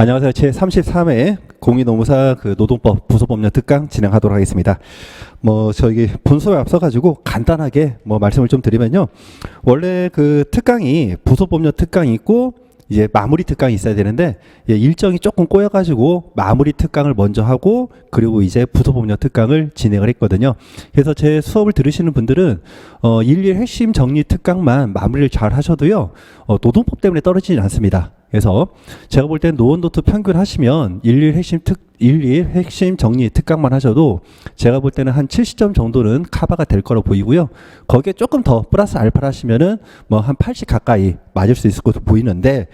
안녕하세요. 제33회 공익노무사 노동법 부소법령 특강 진행하도록 하겠습니다. 저기 본소에 앞서가지고 간단하게 말씀을 좀 드리면요. 원래 특강이 부소법령 특강이 있고 이제 마무리 특강이 있어야 되는데 일정이 조금 꼬여가지고 마무리 특강을 먼저 하고 그리고 이제 부소법령 특강을 진행을 했거든요. 그래서 제 수업을 들으시는 분들은 일일 핵심 정리 특강만 마무리를 잘 하셔도요. 노동법 때문에 떨어지진 않습니다. 그래서 제가 볼 땐 노원노트 평균 하시면 일일 핵심 정리 특강만 하셔도 제가 볼 때는 한 70점 정도는 커버가 될 거로 보이고요. 거기에 조금 더 플러스 알파를 하시면은 한 80 가까이 맞을 수 있을 것으로 보이는데,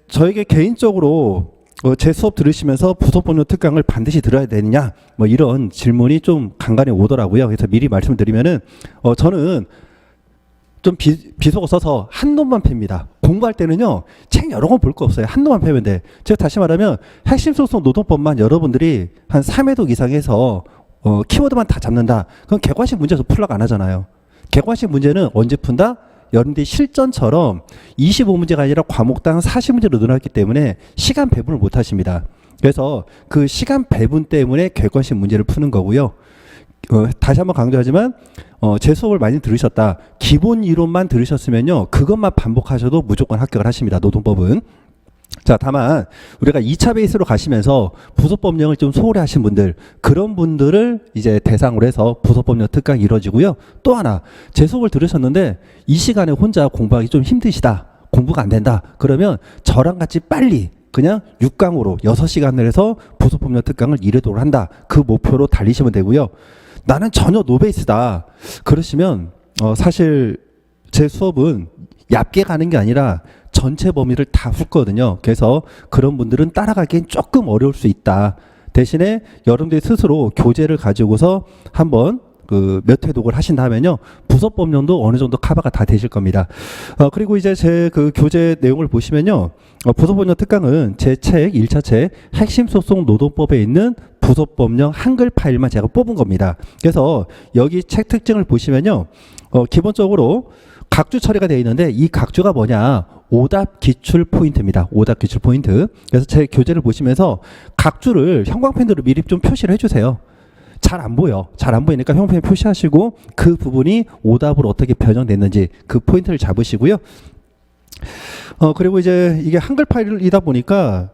저에게 개인적으로 제 수업 들으시면서 부소법령 특강을 반드시 들어야 되느냐 이런 질문이 좀 간간히 오더라고요. 그래서 미리 말씀을 드리면은 저는 좀 비속어 써서 한 놈만 팹니다. 공부할 때는요, 책 여러 권 볼 거 없어요. 한 놈만 패면 돼. 제가 다시 말하면 핵심소송 노동법만 여러분들이 한 3회독 이상해서 키워드만 다 잡는다. 그럼 객관식 문제에서 풀락 안 하잖아요. 객관식 문제는 언제 푼다? 여러분들이 실전처럼 25문제가 아니라 과목당 40문제로 늘어났기 때문에 시간 배분을 못 하십니다. 그래서 그 시간 배분 때문에 객관식 문제를 푸는 거고요. 다시 한번 강조하지만 제 수업을 많이 들으셨다. 기본 이론만 들으셨으면요. 그것만 반복하셔도 무조건 합격을 하십니다. 노동법은. 자, 다만 우리가 2차 베이스로 가시면서 부소법령을 좀 소홀히 하신 분들, 그런 분들을 이제 대상으로 해서 부소법령 특강이 이루어지고요. 또 하나, 제 수업을 들으셨는데 이 시간에 혼자 공부하기 좀 힘드시다. 공부가 안 된다. 그러면 저랑 같이 빨리 그냥 6강으로 6시간을 해서 부소법령 특강을 이루도록 한다. 그 목표로 달리시면 되고요. 나는 전혀 노베이스다. 그러시면 사실 제 수업은 얕게 가는 게 아니라 전체 범위를 다 훑거든요. 그래서 그런 분들은 따라가기엔 조금 어려울 수 있다. 대신에 여러분들이 스스로 교재를 가지고서 한번 몇 회독을 하신다면요. 부소법령도 어느 정도 커버가 다 되실 겁니다. 그리고 이제 제 교재 내용을 보시면요. 부소법령 특강은 제 책, 1차 책, 핵심소송 노동법에 있는 부소법령 한글 파일만 제가 뽑은 겁니다. 그래서 여기 책 특징을 보시면요. 기본적으로 각주 처리가 되어 있는데 이 각주가 뭐냐? 오답 기출 포인트입니다. 오답 기출 포인트. 그래서 제 교재를 보시면서 각주를 형광펜으로 미리 좀 표시를 해주세요. 잘 안 보여. 잘 안 보이니까 형광펜 표시하시고 그 부분이 오답으로 어떻게 변형됐는지 그 포인트를 잡으시고요. 그리고 이제 이게 한글 파일이다 보니까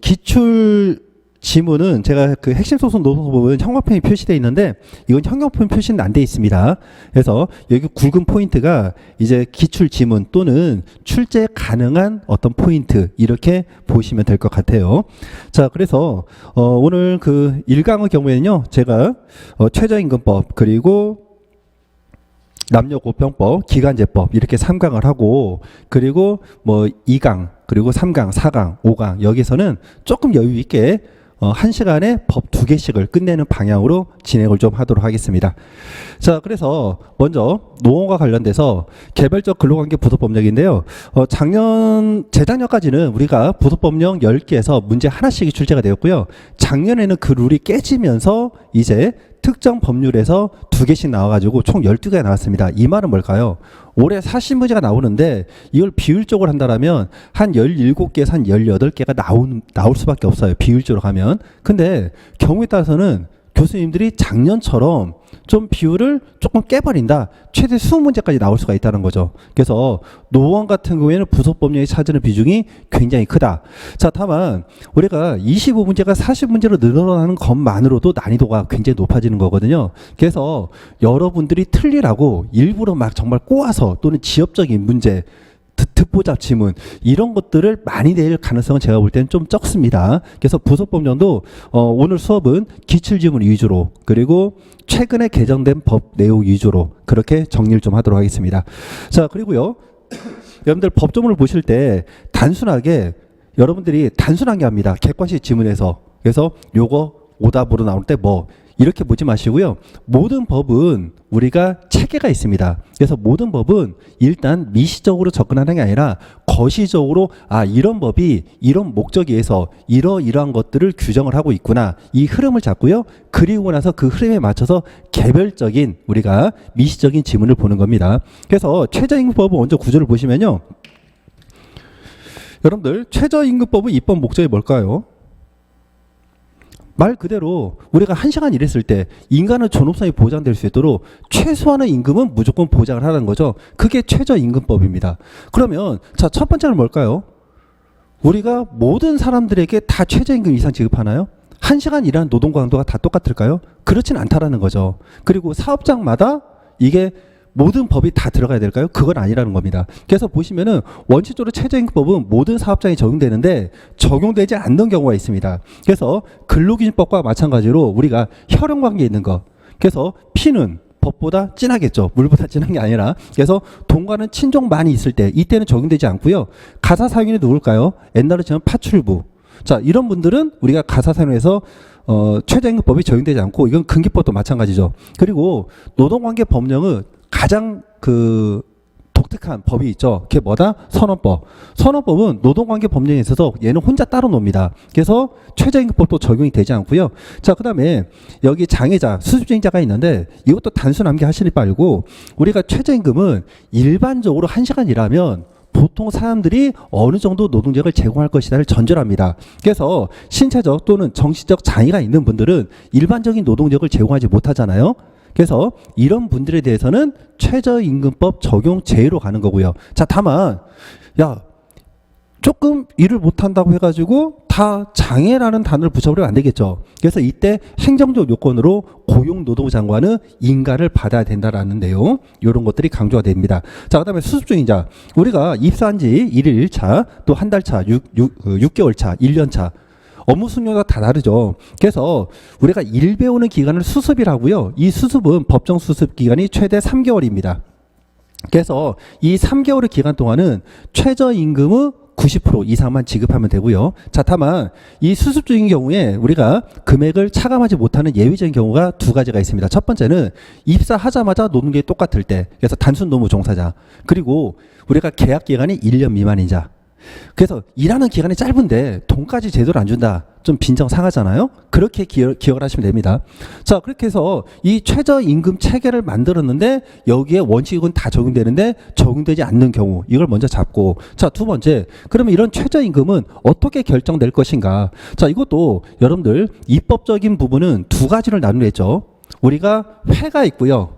기출 지문은 제가 핵심 소송 노동법은 형광펜이 표시되어 있는데 이건 형광펜 표시는 안 돼 있습니다. 그래서 여기 굵은 포인트가 이제 기출 지문 또는 출제 가능한 어떤 포인트 이렇게 보시면 될 것 같아요. 자, 그래서 오늘 1강의 경우에는요, 제가 최저임금법 그리고 남녀고병법, 기간제법 이렇게 3강을 하고 그리고 2강 그리고 3강, 4강, 5강 여기서는 조금 여유 있게 1시간에 법 2개씩을 끝내는 방향으로 진행을 좀 하도록 하겠습니다. 자, 그래서 먼저 노원과 관련돼서 개별적 근로관계 부소법령인데요. 재작년까지는 우리가 부소법령 10개에서 문제 하나씩이 출제가 되었고요. 작년에는 그 룰이 깨지면서 이제 특정 법률에서 2개씩 나와가지고 총 12개가 나왔습니다. 이 말은 뭘까요? 올해 40문제가 나오는데 이걸 비율적으로 한다면 한 17개에서 한 18개가 나올 수밖에 없어요. 비율적으로 가면. 근데 경우에 따라서는 교수님들이 작년처럼 좀 비율을 조금 깨버린다. 최대 20문제까지 나올 수가 있다는 거죠. 그래서 노원 같은 경우에는 부소법령이 차지하는 비중이 굉장히 크다. 자, 다만 우리가 25문제가 40문제로 늘어나는 것만으로도 난이도가 굉장히 높아지는 거거든요. 그래서 여러분들이 틀리라고 일부러 막 정말 꼬아서 또는 지엽적인 문제, 듣보잡 지문 이런 것들을 많이 낼 가능성은 제가 볼 때는 좀 적습니다. 그래서 부소법령도 오늘 수업은 기출지문 위주로 그리고 최근에 개정된 법 내용 위주로 그렇게 정리를 좀 하도록 하겠습니다. 자, 그리고요. 여러분들 법조문을 보실 때 여러분들이 단순하게 합니다. 객관식 지문에서. 그래서 요거 오답으로 나올 때 이렇게 보지 마시고요. 모든 법은 우리가 체계가 있습니다. 그래서 모든 법은 일단 미시적으로 접근하는 게 아니라 거시적으로 이런 법이 이런 목적에 의해서 이러이러한 것들을 규정을 하고 있구나. 이 흐름을 잡고요. 그리고 나서 그 흐름에 맞춰서 개별적인 우리가 미시적인 지문을 보는 겁니다. 그래서 최저임금법을 먼저 구조를 보시면요. 여러분들 최저임금법의 입법 목적이 뭘까요? 말 그대로 우리가 1시간 일했을 때 인간의 존엄성이 보장될 수 있도록 최소한의 임금은 무조건 보장을 하라는 거죠. 그게 최저임금법입니다. 그러면 자, 첫 번째는 뭘까요? 우리가 모든 사람들에게 다 최저임금 이상 지급하나요? 1시간 일하는 노동 강도가 다 똑같을까요? 그렇진 않다라는 거죠. 그리고 사업장마다 이게 모든 법이 다 들어가야 될까요? 그건 아니라는 겁니다. 그래서 보시면은 원칙적으로 최저임금법은 모든 사업장에 적용되는데 적용되지 않는 경우가 있습니다. 그래서 근로기준법과 마찬가지로 우리가 혈연관계에 있는 거. 그래서 피는 법보다 진하겠죠. 물보다 진한 게 아니라. 그래서 돈과는 친족 많이 있을 때 이때는 적용되지 않고요. 가사사용인이 누굴까요? 옛날로 치면 파출부. 자, 이런 분들은 우리가 가사사용에서 최저임금법이 적용되지 않고 이건 근기법도 마찬가지죠. 그리고 노동관계 법령은 가장 독특한 법이 있죠. 그게 뭐다? 선언법. 선언법은 노동관계 법령에 있어서 얘는 혼자 따로 놉니다. 그래서 최저임금법도 적용이 되지 않고요. 자, 그 다음에 여기 장애자, 수습증자가 있는데 이것도 단순 암기하시지 말고 우리가 최저임금은 일반적으로 1시간 일하면 보통 사람들이 어느 정도 노동력을 제공할 것이다를 전제로 합니다. 그래서 신체적 또는 정신적 장애가 있는 분들은 일반적인 노동력을 제공하지 못하잖아요. 그래서 이런 분들에 대해서는 최저임금법 적용 제외로 가는 거고요. 자, 다만 야, 조금 일을 못한다고 해가지고 다 장애라는 단어를 붙여버리면 안 되겠죠. 그래서 이때 행정적 요건으로 고용노동부장관은 인가를 받아야 된다라는 내용, 이런 것들이 강조가 됩니다. 자, 그 다음에 수습중이자 우리가 입사한 지 1일 차, 또 한 달 차, 6개월 차, 1년 차 업무 수준마다 다 다르죠. 그래서 우리가 일 배우는 기간을 수습이라고요. 이 수습은 법정 수습 기간이 최대 3개월입니다. 그래서 이 3개월의 기간 동안은 최저임금의 90% 이상만 지급하면 되고요. 자, 다만 이 수습 중인 경우에 우리가 금액을 차감하지 못하는 예외적인 경우가 두 가지가 있습니다. 첫 번째는 입사하자마자 노동력이 똑같을 때, 그래서 단순 노무 종사자, 그리고 우리가 계약 기간이 1년 미만인 자. 그래서 일하는 기간이 짧은데 돈까지 제대로 안 준다. 좀 빈정 상하잖아요. 그렇게 기억을 하시면 됩니다. 자, 그렇게 해서 이 최저임금 체계를 만들었는데 여기에 원칙은 다 적용되는데 적용되지 않는 경우, 이걸 먼저 잡고, 자, 두 번째, 그러면 이런 최저임금은 어떻게 결정될 것인가. 자, 이것도 여러분들 입법적인 부분은 두 가지를 나누겠죠. 우리가 회가 있고요.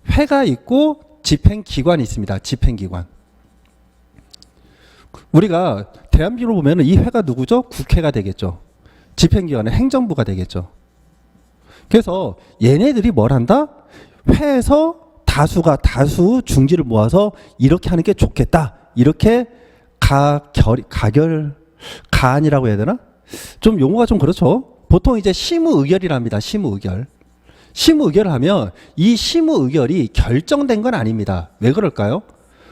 회가 있고 집행기관이 있습니다. 집행기관. 우리가 대한민국으로 보면 이 회가 누구죠? 국회가 되겠죠. 집행기관은 행정부가 되겠죠. 그래서 얘네들이 뭘 한다? 회에서 다수 중지를 모아서 이렇게 하는 게 좋겠다. 이렇게 가안이라고 해야 되나? 좀 용어가 좀 그렇죠. 보통 이제 심의의결이랍니다. 심의의결. 심의의결을 하면 이 심의의결이 결정된 건 아닙니다. 왜 그럴까요?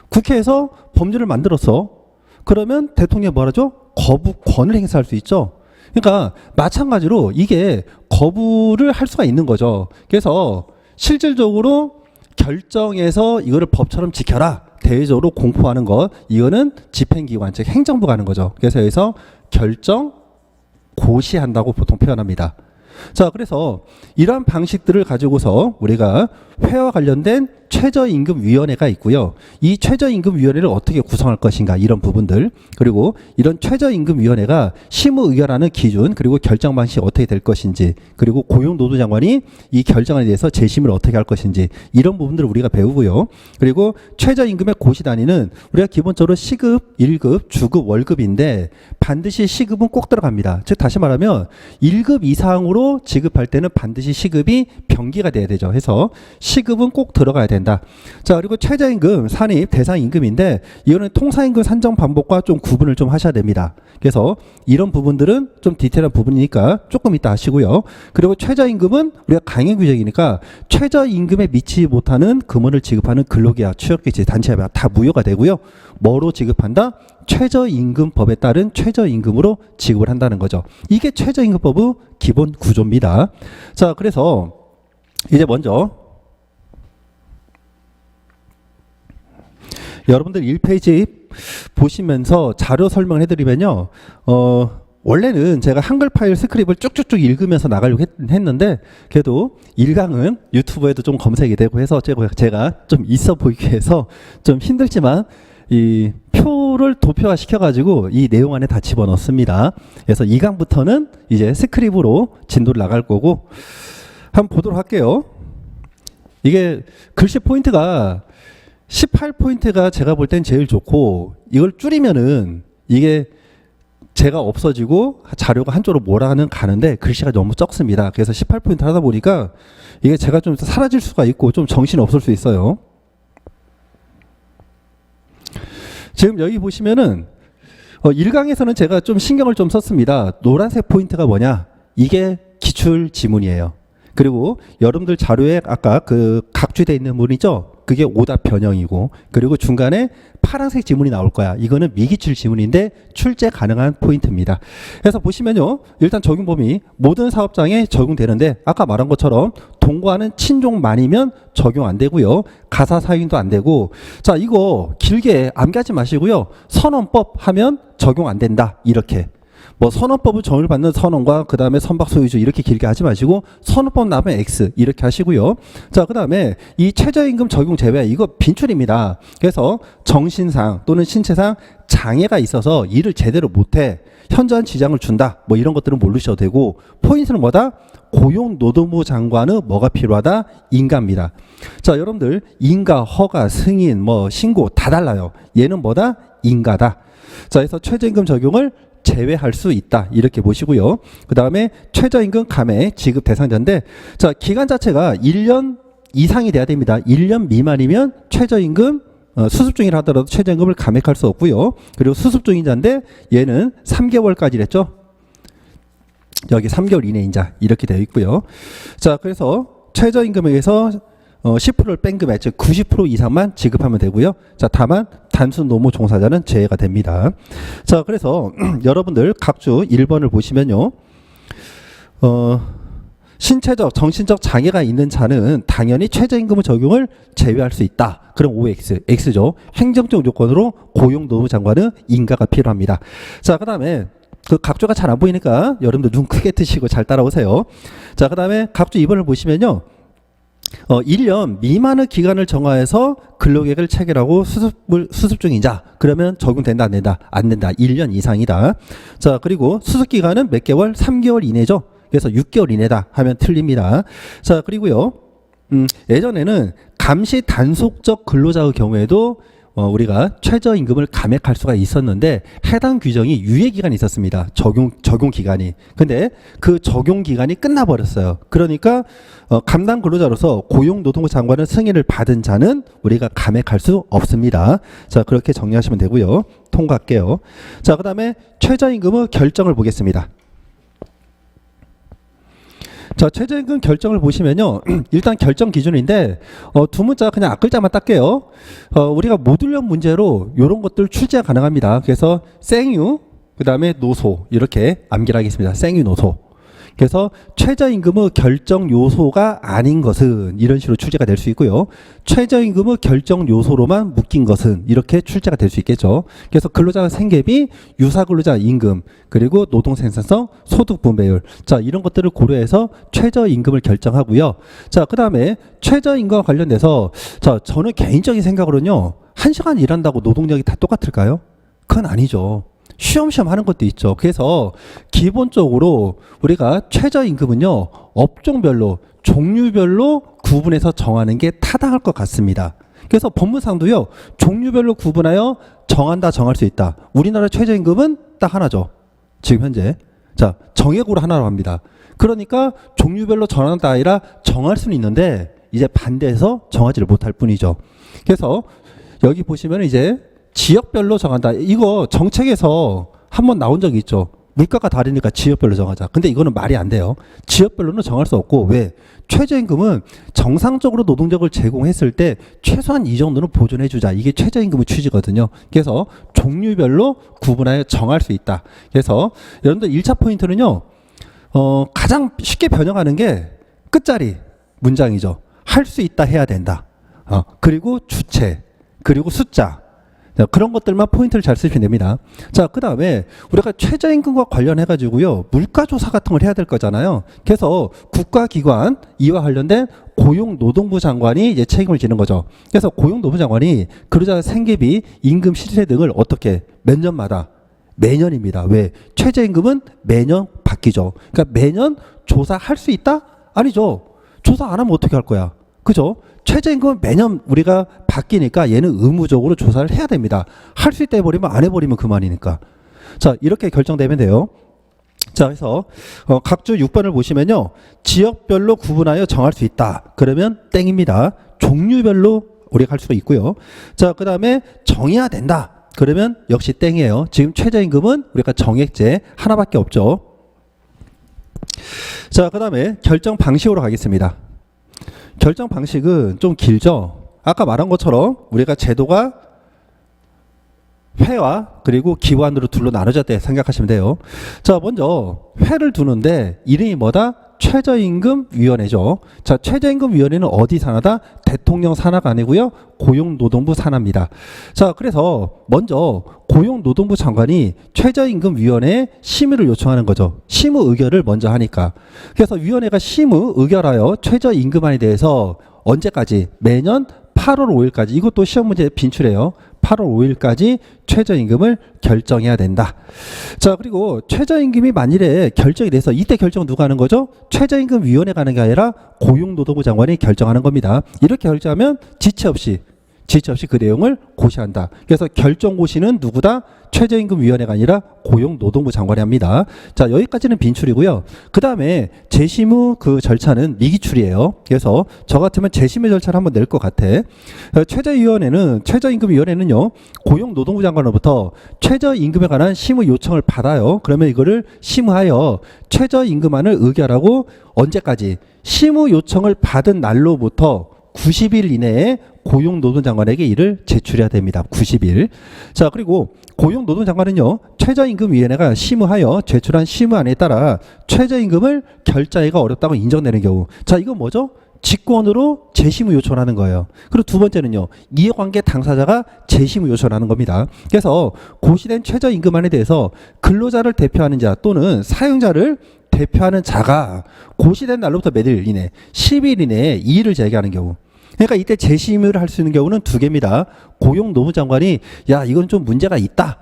국회에서 법률을 만들었어. 그러면 대통령이 뭐라죠? 거부권을 행사할 수 있죠. 그러니까 마찬가지로 이게 거부를 할 수가 있는 거죠. 그래서 실질적으로 결정해서 이거를 법처럼 지켜라, 대외적으로 공포하는 것, 이거는 집행기관, 즉 행정부가 하는 거죠. 그래서 여기서 결정 고시한다고 보통 표현합니다. 자, 그래서 이러한 방식들을 가지고서 우리가 회와 관련된 최저임금위원회가 있고요. 이 최저임금위원회를 어떻게 구성할 것인가, 이런 부분들, 그리고 이런 최저임금위원회가 심의의결하는 기준, 그리고 결정 방식이 어떻게 될 것인지, 그리고 고용노동장관이 이 결정에 대해서 재심을 어떻게 할 것인지, 이런 부분들을 우리가 배우고요. 그리고 최저임금의 고시 단위는 우리가 기본적으로 시급, 1급, 주급, 월급인데 반드시 시급은 꼭 들어갑니다. 즉 다시 말하면 1급 이상으로 지급할 때는 반드시 시급이 병기가 돼야 되죠. 해서 시급은 꼭 들어가야 된다. 자, 그리고 최저임금 산입 대상 임금인데 이거는 통상임금 산정 방법과 좀 구분을 좀 하셔야 됩니다. 그래서 이런 부분들은 좀 디테일한 부분이니까 조금 이따 하시고요. 그리고 최저임금은 우리가 강행 규정이니까 최저임금에 미치지 못하는 금원을 지급하는 근로계약, 취업계획, 단체협약 다 무효가 되고요. 뭐로 지급한다? 최저임금법에 따른 최저임금으로 지급을 한다는 거죠. 이게 최저임금법의 기본 구조입니다. 자, 그래서 이제 먼저 여러분들 1페이지 보시면서 자료 설명을 해드리면요. 원래는 제가 한글 파일 스크립을 쭉쭉쭉 읽으면서 나가려고 했는데 그래도 1강은 유튜브에도 좀 검색이 되고 해서 제가 좀 있어 보이기 위해서 좀 힘들지만 이 표를 도표화 시켜가지고 이 내용 안에 다 집어넣습니다. 그래서 2강부터는 이제 스크립으로 진도를 나갈 거고 한번 보도록 할게요. 이게 글씨 포인트가 18포인트가 제가 볼 땐 제일 좋고 이걸 줄이면은 이게 제가 없어지고 자료가 한쪽으로 몰아가는 가는데 글씨가 너무 적습니다. 그래서 18포인트 하다 보니까 이게 제가 좀 사라질 수가 있고 좀 정신이 없을 수 있어요. 지금 여기 보시면은 1강에서는 제가 좀 신경을 좀 썼습니다. 노란색 포인트가 뭐냐? 이게 기출 지문이에요. 그리고 여러분들 자료에 아까 그 각주되어 있는 문이죠? 그게 오답 변형이고, 그리고 중간에 파란색 지문이 나올 거야. 이거는 미기출 지문인데 출제 가능한 포인트입니다. 그래서 보시면요, 일단 적용 범위 모든 사업장에 적용되는데 아까 말한 것처럼 동거하는 친족만이면 적용 안 되고요. 가사 사유인도 안 되고, 자 이거 길게 암기하지 마시고요. 선언법 하면 적용 안 된다 이렇게. 뭐 선언법을 정의를 받는 선언과 그 다음에 선박 소유주 이렇게 길게 하지 마시고 선언법 나오면 X 이렇게 하시고요. 자, 그 다음에 이 최저임금 적용 제외 이거 빈출입니다. 그래서 정신상 또는 신체상 장애가 있어서 일을 제대로 못해 현저한 지장을 준다 뭐 이런 것들은 모르셔도 되고 포인트는 뭐다? 고용노동부 장관의 뭐가 필요하다? 인가입니다. 자, 여러분들 인가, 허가, 승인, 뭐 신고 다 달라요. 얘는 뭐다? 인가다. 자, 그래서 최저임금 적용을 제외할 수 있다 이렇게 보시고요. 그 다음에 최저임금 감액 지급 대상자인데 자 기간 자체가 1년 이상이 돼야 됩니다. 1년 미만이면 최저임금 수습 중이라 하더라도 최저임금을 감액할 수 없고요. 그리고 수습 중인자인데 얘는 3개월까지랬죠. 여기 3개월 이내인자 이렇게 되어 있고요. 자 그래서 최저임금에서 10%를 뺀 금액 즉 90% 이상만 지급하면 되고요. 자 다만 단순 노무 종사자는 제외가 됩니다. 자 그래서 여러분들 각주 1번을 보시면요. 신체적 정신적 장애가 있는 자는 당연히 최저임금 적용을 제외할 수 있다. 그럼 OX, X죠. 행정적 요건으로 고용노무 장관의 인가가 필요합니다. 자 그다음에 그 각주가 잘 안 보이니까 여러분들 눈 크게 뜨시고 잘 따라오세요. 자 그다음에 각주 2번을 보시면요. 1년 미만의 기간을 정하여서 근로계획을 체결하고 수습 중인 자 그러면 적용된다 안 된다? 안 된다. 1년 이상이다. 자 그리고 수습기간은 몇 개월? 3개월 이내죠. 그래서 6개월 이내다 하면 틀립니다. 자 그리고요 예전에는 감시 단속적 근로자의 경우에도 우리가 최저임금을 감액할 수가 있었는데 해당 규정이 유예기간이 있었습니다. 적용 기간이. 근데 그 적용 기간이 끝나버렸어요. 그러니까 감당 근로자로서 고용노동부 장관의 승인을 받은 자는 우리가 감액할 수 없습니다. 자 그렇게 정리하시면 되고요. 통과할게요. 자 그다음에 최저임금의 결정을 보겠습니다. 자 최저임금 결정을 보시면요 일단 결정 기준인데 두 문자 그냥 앞글자만 닦게요. 우리가 모듈형 문제로 이런 것들 출제가 가능합니다. 그래서 생유 그 다음에 노소 이렇게 암기를 하겠습니다. 생유 노소. 그래서 최저임금의 결정 요소가 아닌 것은 이런 식으로 출제가 될 수 있고요. 최저임금의 결정 요소로만 묶인 것은 이렇게 출제가 될 수 있겠죠. 그래서 근로자 생계비, 유사근로자 임금, 그리고 노동 생산성, 소득 분배율. 자, 이런 것들을 고려해서 최저임금을 결정하고요. 자, 그다음에 최저임금과 관련돼서 자, 저는 개인적인 생각으로는요. 1시간 일한다고 노동력이 다 똑같을까요? 그건 아니죠. 쉬엄쉬엄 하는 것도 있죠. 그래서 기본적으로 우리가 최저임금은요 업종별로 종류별로 구분해서 정하는 게 타당할 것 같습니다. 그래서 법무상도요 종류별로 구분하여 정한다 정할 수 있다. 우리나라 최저임금은 딱 하나죠. 지금 현재 자 정액으로 하나로 합니다. 그러니까 종류별로 정한다 아니라 정할 수는 있는데 이제 반대해서 정하지를 못할 뿐이죠. 그래서 여기 보시면 이제 지역별로 정한다. 이거 정책에서 한번 나온 적이 있죠. 물가가 다르니까 지역별로 정하자. 근데 이거는 말이 안 돼요. 지역별로는 정할 수 없고 왜? 최저임금은 정상적으로 노동력을 제공했을 때 최소한 이 정도는 보존해 주자. 이게 최저임금의 취지거든요. 그래서 종류별로 구분하여 정할 수 있다. 그래서 여러분들 1차 포인트는요. 가장 쉽게 변형하는 게 끝자리 문장이죠. 할 수 있다 해야 된다. 그리고 주체, 그리고 숫자. 자, 그런 것들만 포인트를 잘 쓰시면 됩니다. 자, 그 다음에 우리가 최저임금과 관련해가지고요, 물가조사 같은 걸 해야 될 거잖아요. 그래서 국가기관, 이와 관련된 고용노동부 장관이 이제 책임을 지는 거죠. 그래서 고용노동부 장관이 근로자 생계비, 임금 실세 등을 어떻게 몇 년마다 매년입니다. 왜? 최저임금은 매년 바뀌죠. 그러니까 매년 조사할 수 있다? 아니죠. 조사 안 하면 어떻게 할 거야? 그죠? 최저임금은 매년 우리가 바뀌니까 얘는 의무적으로 조사를 해야 됩니다. 할 수 있다 해버리면 안 해버리면 그만이니까. 자, 이렇게 결정되면 돼요. 자, 그래서 각주 6번을 보시면요, 지역별로 구분하여 정할 수 있다. 그러면 땡입니다. 종류별로 우리가 할 수가 있고요. 자, 그 다음에 정해야 된다. 그러면 역시 땡이에요. 지금 최저임금은 우리가 정액제 하나밖에 없죠. 자, 그 다음에 결정 방식으로 가겠습니다. 결정 방식은 좀 길죠. 아까 말한 것처럼 우리가 제도가 회와 그리고 기관으로 둘로 나눠졌다 생각하시면 돼요. 자, 먼저 회를 두는데 이름이 뭐다? 최저임금위원회죠. 자, 최저임금위원회는 어디 산하다? 대통령 산하가 아니고요, 고용노동부 산하입니다. 자, 그래서 먼저 고용노동부 장관이 최저임금위원회에 심의를 요청하는 거죠. 심의 의결을 먼저 하니까. 그래서 위원회가 심의 의결하여 최저임금안에 대해서 언제까지? 매년 8월 5일까지. 이것도 시험 문제 빈출해요. 8월 5일까지 최저임금을 결정해야 된다. 자, 그리고 최저임금이 만일에 결정이 돼서 이때 결정은 누가 하는 거죠? 최저임금위원회가 하는 게 아니라 고용노동부 장관이 결정하는 겁니다. 이렇게 결정하면 지체 없이 그 내용을 고시한다. 그래서 결정 고시는 누구다? 최저임금위원회가 아니라 고용노동부 장관이 합니다. 자, 여기까지는 빈출이고요. 그 다음에 재심의 그 절차는 미기출이에요. 그래서 저 같으면 재심의 절차를 한번 낼 것 같아. 최저임금위원회는요, 고용노동부 장관으로부터 최저임금에 관한 심의 요청을 받아요. 그러면 이거를 심의하여 최저임금안을 의결하고 언제까지? 심의 요청을 받은 날로부터 90일 이내에 고용노동장관에게 이를 제출해야 됩니다. 90일. 자, 그리고 고용노동장관은요, 최저임금위원회가 심의하여 제출한 심의안에 따라 최저임금을 결정하기가 어렵다고 인정되는 경우. 자, 이건 뭐죠? 직권으로 재심의 요청을 하는 거예요. 그리고 두 번째는요, 이해관계 당사자가 재심의 요청을 하는 겁니다. 그래서 고시된 최저임금안에 대해서 근로자를 대표하는 자 또는 사용자를 대표하는 자가 고시된 날로부터 몇 일 이내, 10일 이내에 이의를 제기하는 경우. 그러니까 이때 재심의를 할 수 있는 경우는 두 개입니다. 고용노무 장관이 야, 이건 좀 문제가 있다.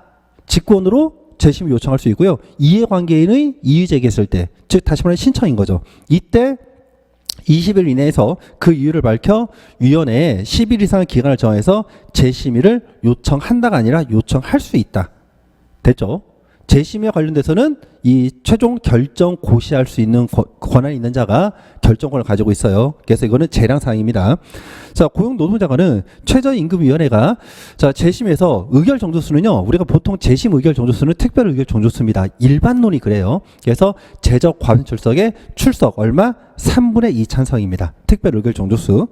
직권으로 재심의 요청할 수 있고요. 이해관계인의 이의 제기했을 때, 즉 다시 말해 신청인 거죠. 이때 20일 이내에서 그 이유를 밝혀 위원회에 10일 이상의 기간을 정해서 재심의를 요청한다가 아니라 요청할 수 있다. 됐죠? 재심의와 관련돼서는 이 최종 결정 고시할 수 있는 권한이 있는 자가 결정권을 가지고 있어요. 그래서 이거는 재량사항입니다. 자, 고용노동장관은 최저임금위원회가 자, 재심에서 의결 정도수는요, 우리가 보통 재심 의결 정도수는 특별 의결 정도수입니다. 일반론이 그래요. 그래서 재적 과반 출석에 출석 얼마? 3분의 2 찬성입니다. 특별 의결 정도수.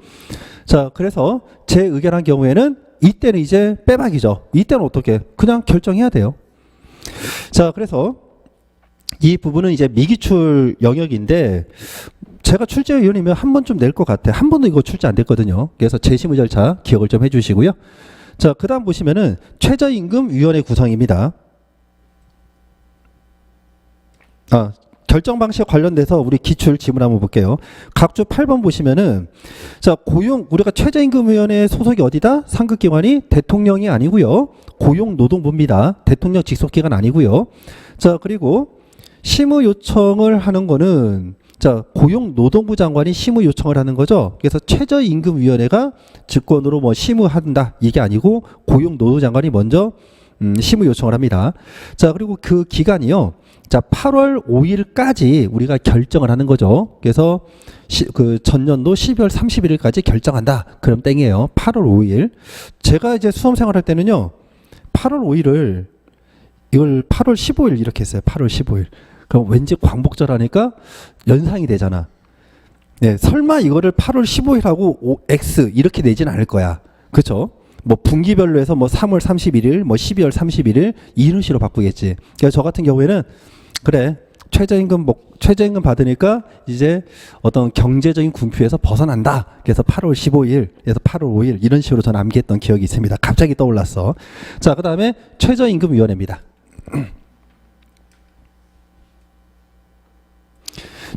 자, 그래서 재의결한 경우에는 이때는 이제 빼박이죠. 이때는 어떻게? 그냥 결정해야 돼요. 자, 그래서 이 부분은 이제 미기출 영역인데 제가 출제위원이면 한 번쯤 낼 것 같아요. 한 번도 이거 출제 안 됐거든요. 그래서 재심의 절차 기억을 좀 해주시고요. 자, 그 다음 보시면은 최저임금위원회 구성입니다. 결정 방식 관련돼서 우리 기출 지문 한번 볼게요. 각주 8번 보시면은 자, 우리가 최저임금위원회 소속이 어디다? 상급기관이 대통령이 아니고요, 고용노동부입니다. 대통령 직속기관 아니고요. 자, 그리고 심의 요청을 하는 거는 자, 고용노동부 장관이 심의 요청을 하는 거죠. 그래서 최저임금위원회가 직권으로 뭐 심의한다 이게 아니고 고용노동부 장관이 먼저 심의 요청을 합니다. 자, 그리고 그 기간이요, 자, 8월 5일까지 우리가 결정을 하는 거죠. 그래서 그 전년도 12월 31일까지 결정한다. 그럼 땡이에요. 8월 5일. 제가 이제 수험 생활할 때는요, 8월 5일을 이걸 8월 15일 이렇게 했어요. 8월 15일. 그럼 왠지 광복절 하니까 연상이 되잖아. 네, 설마 이거를 8월 15일하고 X 이렇게 내진 않을 거야. 그렇죠? 뭐 분기별로 해서 뭐 3월 31일, 뭐 12월 31일 이런 식으로 바꾸겠지. 그래서 저 같은 경우에는 그래, 최저임금 받으니까 이제 어떤 경제적인 궁핍에서 벗어난다. 그래서 8월 15일에서 8월 5일 이런 식으로 저는 암기했던 기억이 있습니다. 갑자기 떠올랐어. 자, 그다음에 최저임금위원회입니다.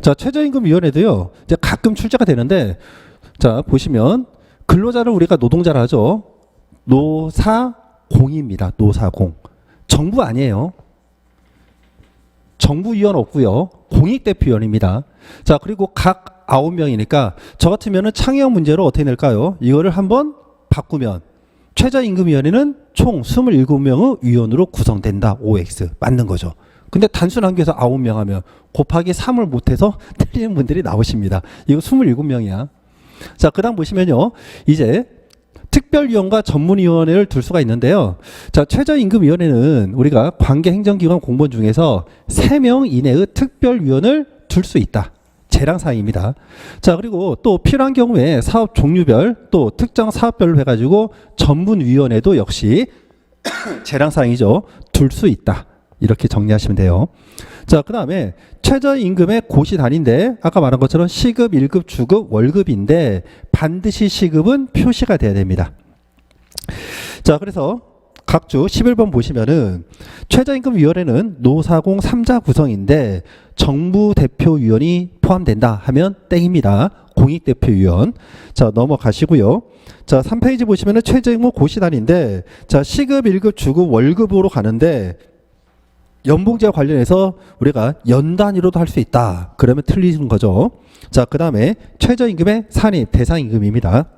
자, 최저임금위원회도요. 이제 가끔 출제가 되는데, 자 보시면 근로자를 우리가 노동자라 하죠. 노사공입니다. 노사공. 정부 아니에요. 정부위원 없고요. 공익대표위원입니다. 자, 그리고 각 9명이니까 저 같으면은 창의형 문제로 어떻게 낼까요? 이거를 한번 바꾸면 최저임금위원회는 총 27명의 위원으로 구성된다. OX 맞는 거죠. 근데 단순 한계에서 9명 하면 곱하기 3을 못해서 틀리는 분들이 나오십니다. 이거 27명이야. 자, 그 다음 보시면요. 이제 특별위원과 전문위원회를 둘 수가 있는데요. 자, 최저임금위원회는 우리가 관계행정기관 공무원 중에서 3명 이내의 특별위원을 둘 수 있다. 재량사항입니다. 자, 그리고 또 필요한 경우에 사업 종류별 또 특정 사업별로 해가지고 전문위원회도 역시 재량사항이죠. 둘 수 있다. 이렇게 정리하시면 돼요. 자, 그 다음에 최저임금의 고시 단위인데 아까 말한 것처럼 시급, 1급, 주급, 월급인데 반드시 시급은 표시가 돼야 됩니다. 자, 그래서 각주 11번 보시면은 최저임금위원회는 노사공 3자 구성인데 정부 대표위원이 포함된다 하면 땡입니다. 공익대표위원. 자, 넘어가시고요. 자, 3페이지 보시면은 최저임금 고시 단위인데 자, 시급, 1급, 주급, 월급으로 가는데 연봉제와 관련해서 우리가 연 단위로도 할 수 있다. 그러면 틀리는 거죠. 자, 그 다음에 최저임금의 산입 대상임금입니다.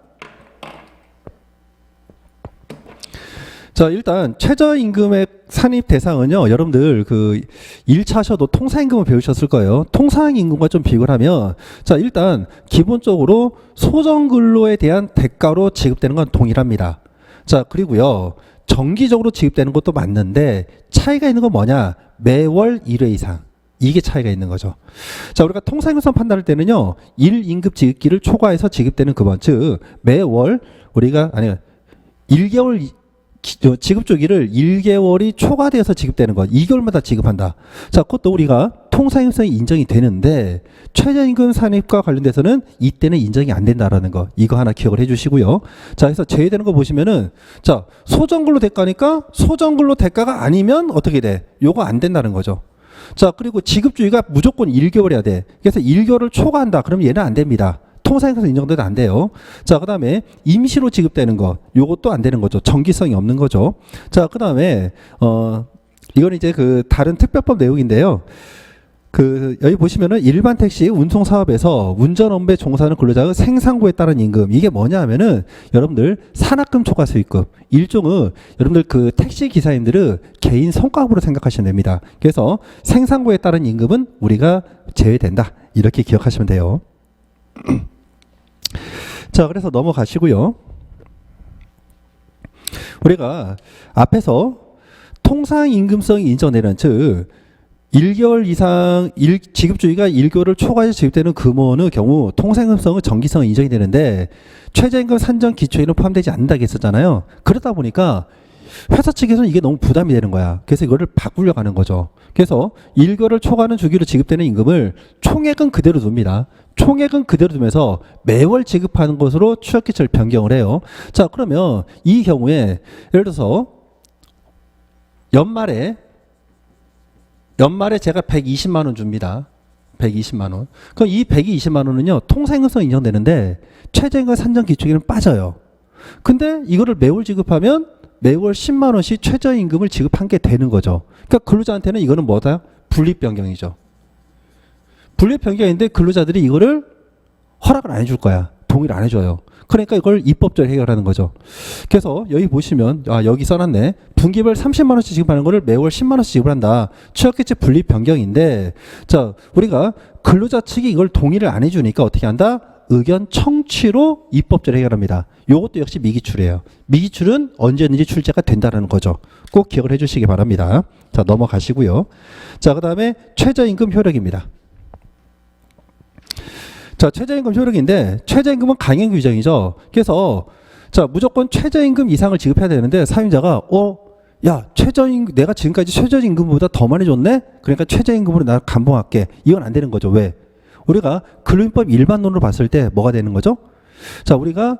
자, 일단 최저임금의 산입 대상은요. 여러분들 그 1차 하셔도 통상임금을 배우셨을 거예요. 통상임금과 좀 비교를 하면 자, 일단 기본적으로 소정근로에 대한 대가로 지급되는 건 동일합니다. 자, 그리고요. 정기적으로 지급되는 것도 맞는데 차이가 있는 건 뭐냐? 매월 1회 이상. 이게 차이가 있는 거죠. 자, 우리가 통상임금 판단할 때는요. 1임금 지급기를 초과해서 지급되는 금원, 즉 매월 우리가 1개월 지급 주기를 1개월이 초과되어서 지급되는 것. 2개월마다 지급한다. 자, 그것도 우리가 통상임금성이 인정이 되는데 최저임금 산입과 관련돼서는 이때는 인정이 안 된다라는 거. 이거 하나 기억을 해 주시고요. 자, 그래서 제외되는 거 보시면은 자, 소정근로 대가니까 소정근로 대가가 아니면 어떻게 돼? 요거 안 된다는 거죠. 자, 그리고 지급주기가 무조건 1개월이어야 돼. 그래서 1개월을 초과한다. 그러면 얘는 안 됩니다. 통상임금에서 인정돼도 안 돼요. 자, 그 다음에 임시로 지급되는 거, 요것도 안 되는 거죠. 정기성이 없는 거죠. 자, 그 다음에 이건 이제 그 다른 특별법 내용인데요. 그 여기 보시면은 일반 택시 운송 사업에서 운전 업무에 종사하는 근로자의 생산고에 따른 임금, 이게 뭐냐 하면은 여러분들 산학금 초과 수익금, 일종의 여러분들 그 택시 기사님들은 개인 성과급으로 생각하시면 됩니다. 그래서 생산고에 따른 임금은 우리가 제외된다. 이렇게 기억하시면 돼요. 자, 그래서 넘어가시고요. 우리가 앞에서 통상임금성이 인정되는, 즉 1개월 이상 지급주기가 1개월을 초과해서 지급되는 금원의 경우 통상임금성은 정기성은 인정이 되는데 최저임금 산정 기초에는 포함되지 않는다고 했었잖아요. 그러다 보니까 회사 측에서는 이게 너무 부담이 되는 거야. 그래서 이거를 바꾸려고 하는 거죠. 그래서 1개월을 초과하는 주기로 지급되는 임금을 총액은 그대로 둡니다. 총액은 그대로 두면서 매월 지급하는 것으로 추적기초를 변경을 해요. 자, 그러면 이 경우에 예를 들어서 연말에 제가 120만 원 줍니다. 120만 원. 그럼 이 120만 원은요. 통상임금성 인정되는데 최저임금 산정 기초기는 빠져요. 근데 이거를 매월 지급하면 매월 10만 원씩 최저임금을 지급한 게 되는 거죠. 그러니까 근로자한테는 이거는 뭐다? 분립 변경이죠. 분립 변경인데 근로자들이 이거를 허락을 안 해줄 거야. 동의를 안 해줘요. 그러니까 이걸 입법적으로 해결하는 거죠. 그래서 여기 보시면 여기 써놨네. 분기별 30만 원씩 지급하는 거를 매월 10만 원씩 지급한다. 취약계층 분립 변경인데 자, 우리가 근로자 측이 이걸 동의를 안 해주니까 어떻게 한다? 의견 청취로 입법적으로 해결합니다. 이것도 역시 미기출이에요. 미기출은 언제든지 출제가 된다는 거죠. 꼭 기억을 해주시기 바랍니다. 자, 넘어가시고요. 자, 그 다음에 최저임금 효력입니다. 자, 최저임금 효력인데 최저임금은 강행 규정이죠. 그래서 자, 무조건 최저임금 이상을 지급해야 되는데 사용자가 야, 최저임금, 내가 지금까지 최저임금보다 더 많이 줬네? 그러니까 최저임금으로 나 감봉할게. 이건 안 되는 거죠. 왜? 우리가 근로임법 일반론으로 봤을 때 뭐가 되는 거죠? 자, 우리가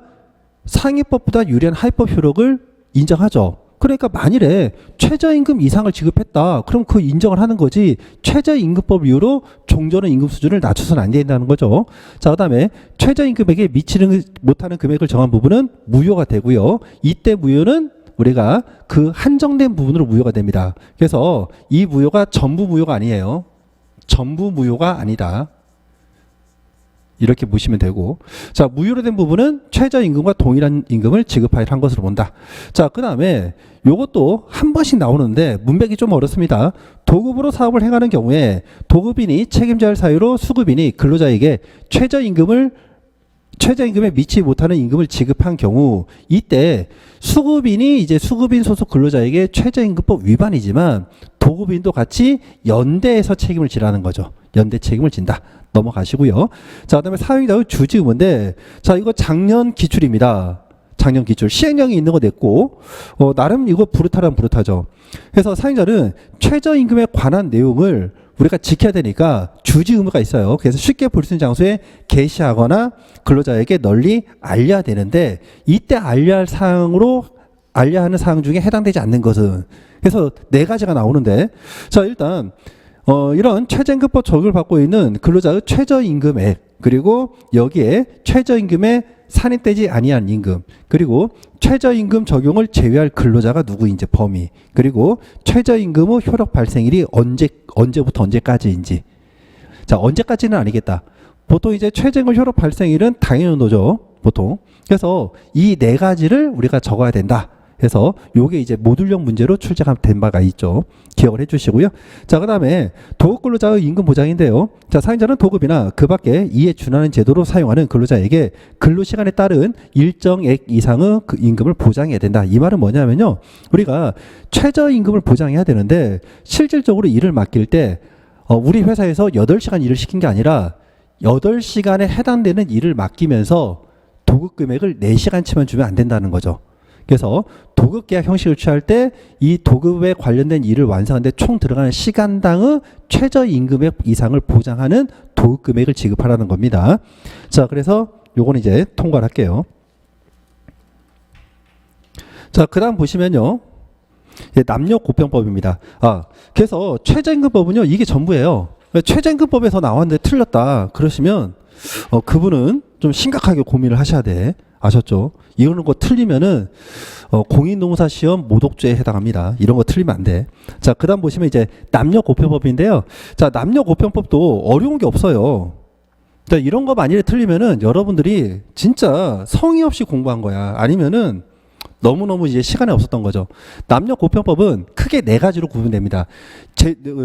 상위법보다 유리한 하위법 효력을 인정하죠. 그러니까 만일에 최저임금 이상을 지급했다. 그럼 그 인정을 하는 거지. 최저임금법 이후로 종전의 임금 수준을 낮춰서는 안 된다는 거죠. 자, 그다음에 최저임금액에 미치는 못하는 금액을 정한 부분은 무효가 되고요. 이때 무효는 우리가 그 한정된 부분으로 무효가 됩니다. 그래서 이 무효가 전부 무효가 아니에요. 전부 무효가 아니다. 이렇게 보시면 되고, 자, 무효로 된 부분은 최저임금과 동일한 임금을 지급하여야 한 것으로 본다. 자, 그 다음에 요것도 한 번씩 나오는데 문맥이 좀 어렵습니다. 도급으로 사업을 행하는 경우에 도급인이 책임져야 할 사유로 수급인이 근로자에게 최저임금에 미치지 못하는 임금을 지급한 경우, 이때 수급인이 이제 수급인 소속 근로자에게 최저임금법 위반이지만 도급인도 같이 연대해서 책임을 지라는 거죠. 연대 책임을 진다. 넘어가시고요. 자, 그다음에 사용자의 주지 의무인데, 자, 이거 작년 기출입니다. 작년 기출. 시행령이 있는 거 냈고, 나름 이거 부르타란 부르타죠. 그래서 사용자는 최저임금에 관한 내용을 우리가 지켜야 되니까 주지 의무가 있어요. 그래서 쉽게 볼 수 있는 장소에 게시하거나 근로자에게 널리 알려야 되는데, 이때 알려야 하는 사항 중에 해당되지 않는 것은, 그래서 네 가지가 나오는데, 자, 일단 이런 최저임금법 적용을 받고 있는 근로자의 최저임금액, 그리고 여기에 최저임금에 산입되지 아니한 임금, 그리고 최저임금 적용을 제외할 근로자가 누구인지 범위, 그리고 최저임금 후 효력 발생일이 언제부터 언제까지인지. 자, 언제까지는 아니겠다. 보통 이제 최저임금 효력 발생일은 당연연도죠, 보통. 그래서 이 네 가지를 우리가 적어야 된다. 그래서 요게 이제 모듈형 문제로 출제된 바가 있죠. 기억을 해주시고요. 자, 그 다음에 도급 근로자의 임금 보장인데요. 자, 사용자는 도급이나 그 밖에 이에 준하는 제도로 사용하는 근로자에게 근로시간에 따른 일정액 이상의 그 임금을 보장해야 된다. 이 말은 뭐냐면요, 우리가 최저임금을 보장해야 되는데 실질적으로 일을 맡길 때 우리 회사에서 8시간 일을 시킨 게 아니라 8시간에 해당되는 일을 맡기면서 도급 금액을 4시간치만 주면 안 된다는 거죠. 그래서 도급 계약 형식을 취할 때 이 도급에 관련된 일을 완성하는데 총 들어가는 시간당의 최저임금액 이상을 보장하는 도급 금액을 지급하라는 겁니다. 자, 그래서 요거는 이제 통과를 할게요. 자, 그 다음 보시면요, 남녀고평법입니다. 그래서 최저임금법은요, 이게 전부예요. 최저임금법에서 나왔는데 틀렸다 그러시면 그분은 좀 심각하게 고민을 하셔야 돼. 아셨죠? 이런 거 틀리면은 공인노무사 시험 모독죄에 해당합니다. 이런 거 틀리면 안 돼. 자, 그다음 보시면 이제 남녀고평법인데요. 자, 남녀고평법도 어려운 게 없어요. 자, 이런 거 만일에 틀리면은 여러분들이 진짜 성의 없이 공부한 거야. 아니면은 너무너무 이제 시간이 없었던 거죠. 남녀고평법은 크게 네 가지로 구분됩니다.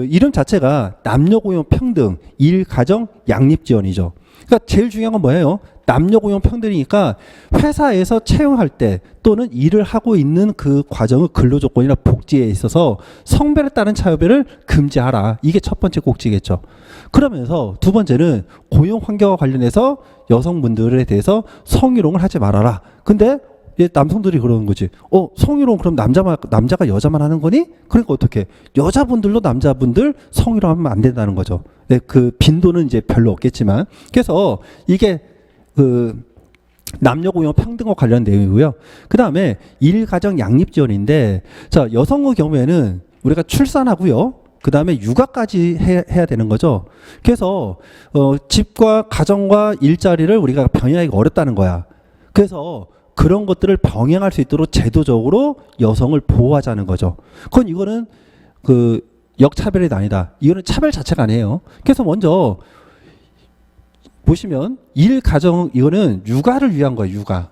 이름 자체가 남녀고용 평등, 일, 가정, 양립지원이죠. 그러니까 제일 중요한 건 뭐예요? 남녀고용 평등이니까 회사에서 채용할 때 또는 일을 하고 있는 그 과정의 근로조건이나 복지에 있어서 성별에 따른 차별을 금지하라. 이게 첫 번째 꼭지겠죠. 그러면서 두 번째는 고용 환경과 관련해서 여성분들에 대해서 성희롱을 하지 말아라. 근데 남성들이 그러는 거지. 성희롱 그럼 남자가 여자만 하는 거니? 그러니까 어떻게? 여자분들도 남자분들 성희롱 하면 안 된다는 거죠. 네, 그 빈도는 이제 별로 없겠지만. 그래서 이게 남녀고용 평등과 관련 내용이고요. 그 다음에 일가정 양립지원인데, 자, 여성의 경우에는 우리가 출산하고요. 그 다음에 육아까지 해야 되는 거죠. 그래서 집과 가정과 일자리를 우리가 병행하기가 어렵다는 거야. 그래서 그런 것들을 병행할 수 있도록 제도적으로 여성을 보호하자는 거죠. 이거는 역차별이 아니다. 이거는 차별 자체가 아니에요. 그래서 먼저 보시면 일가정, 이거는 육아를 위한 거예요. 육아.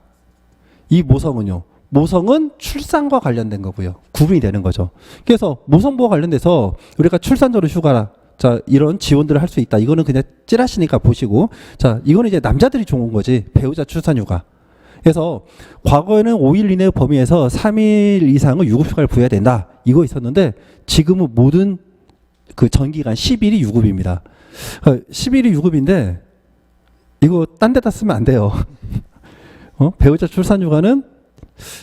이 모성은요, 모성은 출산과 관련된 거고요. 구분이 되는 거죠. 그래서 모성보호 관련돼서 우리가 출산 전후 휴가, 자, 이런 지원들을 할 수 있다. 이거는 그냥 찌라시니까 보시고, 자, 이거는 이제 남자들이 좋은 거지. 배우자 출산 휴가. 그래서 과거에는 5일 이내의 범위에서 3일 이상의 유급휴가를 부여해야 된다. 이거 있었는데 지금은 모든 그 전기간 10일이 유급입니다. 10일이 유급인데 이거 딴 데다 쓰면 안 돼요. 배우자 출산휴가는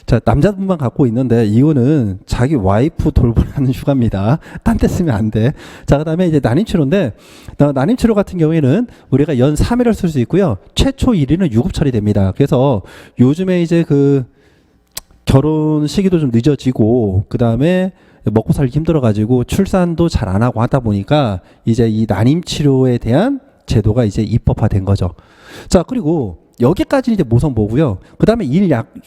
자, 남자분만 갖고 있는데 이거는 자기 와이프 돌보라는 휴가입니다. 딴 데 쓰면 안 돼. 자, 그다음에 이제 난임치료인데 난임치료 같은 경우에는 우리가 연 3일을 쓸 수 있고요. 최초 1일은 유급 처리됩니다. 그래서 요즘에 이제 그 결혼 시기도 좀 늦어지고 그다음에 먹고 살기 힘들어가지고 출산도 잘 안 하고 하다 보니까 이제 이 난임치료에 대한 제도가 이제 입법화된 거죠. 자, 그리고 여기까지는 이제 모성보고요. 그 다음에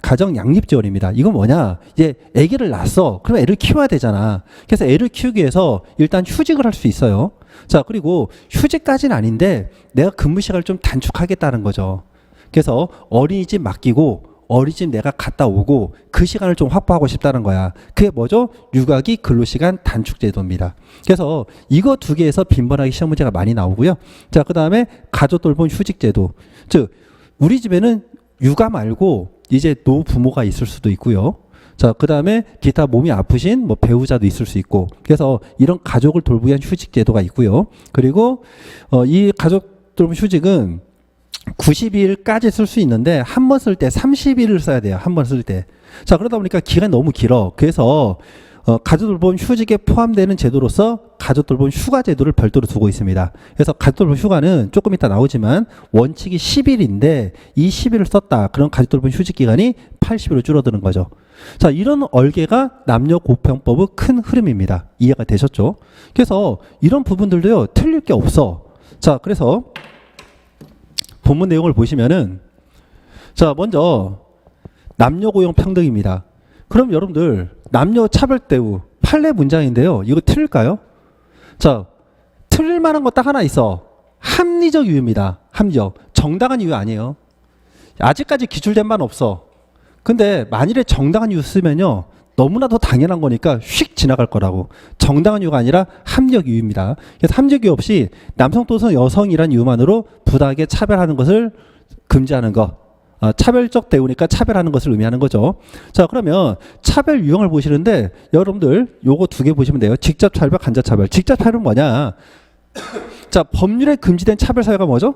가정 양립지원입니다. 이건 뭐냐? 이제 아기를 낳았어. 그러면 애를 키워야 되잖아. 그래서 애를 키우기 위해서 일단 휴직을 할 수 있어요. 자, 그리고 휴직까지는 아닌데 내가 근무 시간을 좀 단축하겠다는 거죠. 그래서 어린이집 맡기고 어린이집 내가 갔다 오고 그 시간을 좀 확보하고 싶다는 거야. 그게 뭐죠? 육아기 근로시간 단축제도입니다. 그래서 이거 두 개에서 빈번하게 시험 문제가 많이 나오고요. 자, 그 다음에 가족돌봄 휴직제도. 즉 우리 집에는 육아 말고 이제 노부모가 있을 수도 있고요. 자, 그 다음에 기타 몸이 아프신 뭐 배우자도 있을 수 있고. 그래서 이런 가족을 돌보기 위한 휴직제도가 있고요. 그리고 이 가족돌봄 휴직은 90일까지 쓸 수 있는데 한 번 쓸 때 30일을 써야 돼요. 한 번 쓸 때. 자, 그러다 보니까 기간이 너무 길어. 그래서 가족돌봄 휴직에 포함되는 제도로서 가족돌봄 휴가 제도를 별도로 두고 있습니다. 그래서 가족돌봄 휴가는 조금 이따 나오지만 원칙이 10일인데 이 10일을 썼다. 그럼 가족돌봄 휴직 기간이 80일로 줄어드는 거죠. 자, 이런 얼개가 남녀고평법의 큰 흐름입니다. 이해가 되셨죠? 그래서 이런 부분들도요, 틀릴 게 없어. 자, 그래서 본문 내용을 보시면은 자, 먼저 남녀 고용 평등입니다. 그럼 여러분들 남녀 차별 대우 판례 문장인데요. 이거 틀릴까요? 자, 틀릴 만한 거 딱 하나 있어. 합리적 이유입니다. 합리적. 정당한 이유 아니에요. 아직까지 기출된 바는 없어. 근데 만일에 정당한 이유 쓰면요. 너무나도 당연한 거니까 휙 지나갈 거라고. 정당한 이유가 아니라 합리적 이유입니다. 그래서 합리적 이유 없이 남성 또는 여성이란 이유만으로 부당하게 차별하는 것을 금지하는 것. 차별적 대우니까 차별하는 것을 의미하는 거죠. 자, 그러면 차별 유형을 보시는데 여러분들 요거 두 개 보시면 돼요. 직접 차별, 간접 차별. 직접 차별은 뭐냐? 자, 법률에 금지된 차별 사유가 뭐죠?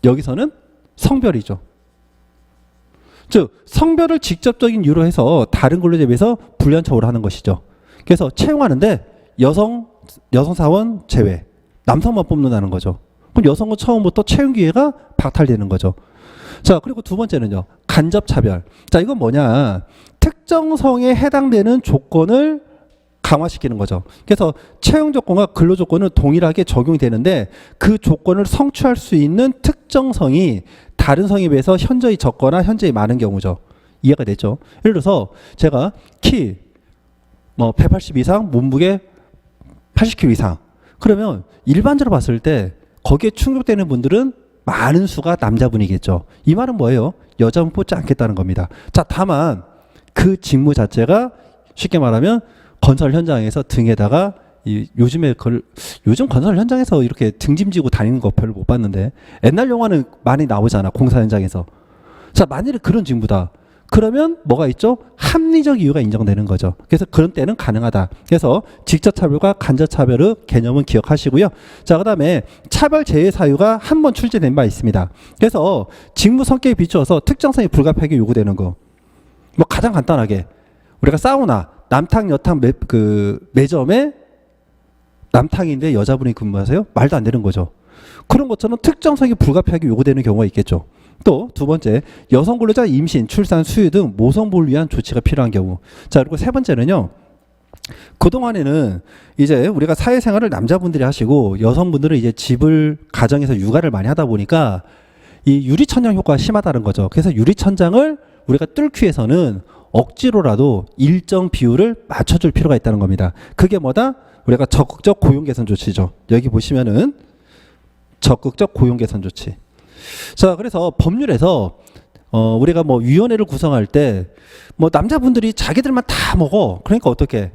여기서는 성별이죠. 즉 성별을 직접적인 이유로 해서 다른 근로자에 비해서 불리한 처우를 하는 것이죠. 그래서 채용하는데 여성 사원 제외, 남성만 뽑는다는 거죠. 그럼 여성은 처음부터 채용 기회가 박탈되는 거죠. 자, 그리고 두 번째는요, 간접 차별. 자, 이건 뭐냐? 특정 성에 해당되는 조건을 강화시키는 거죠. 그래서 채용 조건과 근로 조건은 동일하게 적용이 되는데 그 조건을 성취할 수 있는 특정 성이 다른 성에 비해서 현저히 적거나 현저히 많은 경우죠. 이해가 됐죠? 예를 들어서 제가 키 180 이상, 몸무게 80kg 이상. 그러면 일반적으로 봤을 때 거기에 충족되는 분들은 많은 수가 남자분이겠죠. 이 말은 뭐예요? 여자분 뽑지 않겠다는 겁니다. 자, 다만 그 직무 자체가 쉽게 말하면 건설 현장에서 등에다가 요즘 건설 현장에서 이렇게 등짐지고 다니는 거 별로 못 봤는데 옛날 영화는 많이 나오잖아. 공사 현장에서. 자, 만일에 그런 직무다. 그러면 뭐가 있죠? 합리적 이유가 인정되는 거죠. 그래서 그런 때는 가능하다. 그래서 직접 차별과 간접 차별의 개념은 기억하시고요. 자, 그다음에 차별 제외 사유가 한 번 출제된 바 있습니다. 그래서 직무 성격에 비추어서 특정성이 불가피하게 요구되는 거. 뭐 가장 간단하게 우리가 사우나 남탕 여탕 매점에 남탕인데 여자분이 근무하세요? 말도 안 되는 거죠. 그런 것처럼 특정성이 불가피하게 요구되는 경우가 있겠죠. 또 두 번째, 여성 근로자 임신, 출산, 수유 등 모성보호를 위한 조치가 필요한 경우. 자, 그리고 세 번째는요. 그동안에는 이제 우리가 사회생활을 남자분들이 하시고 여성분들은 이제 가정에서 육아를 많이 하다 보니까 이 유리천장 효과가 심하다는 거죠. 그래서 유리천장을 우리가 뚫기 위해서는 억지로라도 일정 비율을 맞춰줄 필요가 있다는 겁니다. 그게 뭐다? 우리가 적극적 고용 개선 조치죠. 여기 보시면은 적극적 고용 개선 조치. 자, 그래서 법률에서 우리가 뭐 위원회를 구성할 때 뭐 남자분들이 자기들만 다 먹어. 그러니까 어떻게?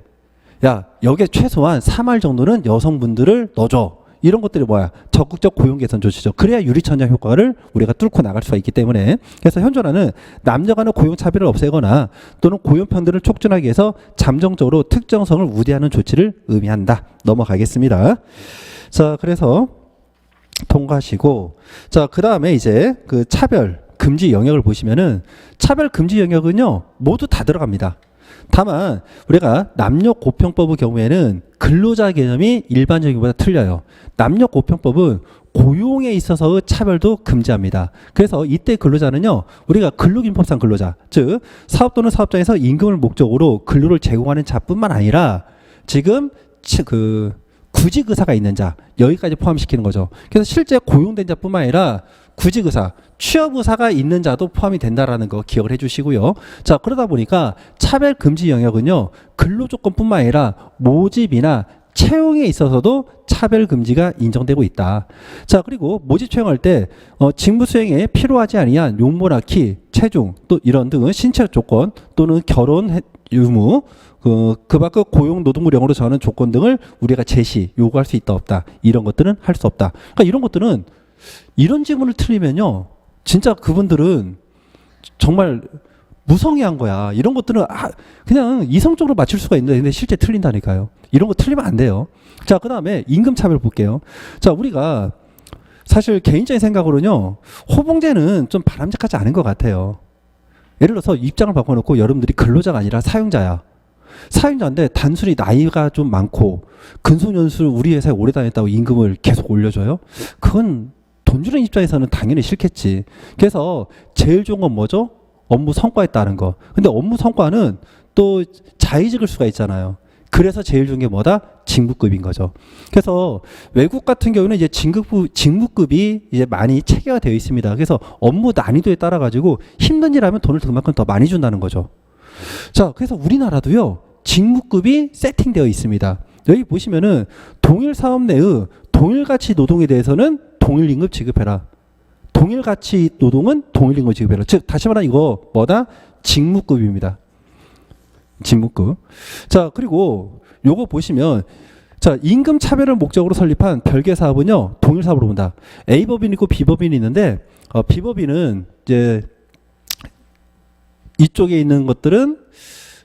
야, 여기에 최소한 3할 정도는 여성분들을 넣어줘. 이런 것들이 뭐야? 적극적 고용 개선 조치죠. 그래야 유리천장 효과를 우리가 뚫고 나갈 수가 있기 때문에. 그래서 현존하는 남녀 간의 고용 차별을 없애거나 또는 고용 평등을 촉진하기 위해서 잠정적으로 특정성을 우대하는 조치를 의미한다. 넘어가겠습니다. 자, 그래서 통과하시고, 자, 그 다음에 이제 그 차별, 금지 영역을 보시면은 차별 금지 영역은요 모두 다 들어갑니다. 다만 우리가 남녀고평법의 경우에는 근로자 개념이 일반적인 것보다 틀려요. 남녀고평법은 고용에 있어서의 차별도 금지합니다. 그래서 이때 근로자는요 우리가 근로기준법상 근로자, 즉 사업 또는 사업장에서 임금을 목적으로 근로를 제공하는 자뿐만 아니라 지금 그 구직 의사가 있는 자 여기까지 포함시키는 거죠. 그래서 실제 고용된 자뿐만 아니라 구직 의사, 취업 의사가 있는 자도 포함이 된다라는 거 기억을 해주시고요. 자, 그러다 보니까 차별 금지 영역은요 근로 조건뿐만 아니라 모집이나 채용에 있어서도 차별 금지가 인정되고 있다. 자, 그리고 모집 채용할 때 직무 수행에 필요하지 아니한 용모나 키, 체중 또 이런 등의 신체 조건 또는 결혼 유무 그 밖의 고용 노동부령으로 정하는 조건 등을 우리가 제시 요구할 수 있다 없다 이런 것들은 할 수 없다. 그러니까 이런 것들은 이런 지문을 틀리면요 진짜 그분들은 정말 무성의한 거야. 이런 것들은 그냥 이성적으로 맞출 수가 있는데 실제 틀린다니까요. 이런 거 틀리면 안 돼요. 자, 그 다음에 임금차별 볼게요. 자, 우리가 사실 개인적인 생각으로는요 호봉제는 좀 바람직하지 않은 것 같아요. 예를 들어서 입장을 바꿔놓고 여러분들이 근로자가 아니라 사용자야. 사용자인데 단순히 나이가 좀 많고 근속연수를 우리 회사에 오래 다녔다고 임금을 계속 올려줘요? 그건 돈 주는 입장에서는 당연히 싫겠지. 그래서 제일 좋은 건 뭐죠? 업무 성과에 따른 거. 근데 업무 성과는 또 자의직일 수가 있잖아요. 그래서 제일 좋은 게 뭐다? 직무급인 거죠. 그래서 외국 같은 경우는 이제 직무급이 이제 많이 체계화되어 있습니다. 그래서 업무 난이도에 따라 가지고 힘든 일 하면 돈을 그만큼 더 많이 준다는 거죠. 자, 그래서 우리나라도요 직무급이 세팅되어 있습니다. 여기 보시면은 동일 사업 내의 동일가치 노동에 대해서는 동일 임금 지급해라. 동일가치 노동은 동일 임금 지급해라. 즉 다시 말하면 이거 뭐다? 직무급입니다. 직무급. 자, 그리고 요거 보시면 자, 임금 차별을 목적으로 설립한 별개 사업은요 동일 사업으로 본다. A법인이 있고 B법인이 있는데 B법인은 이제 이쪽에 있는 것들은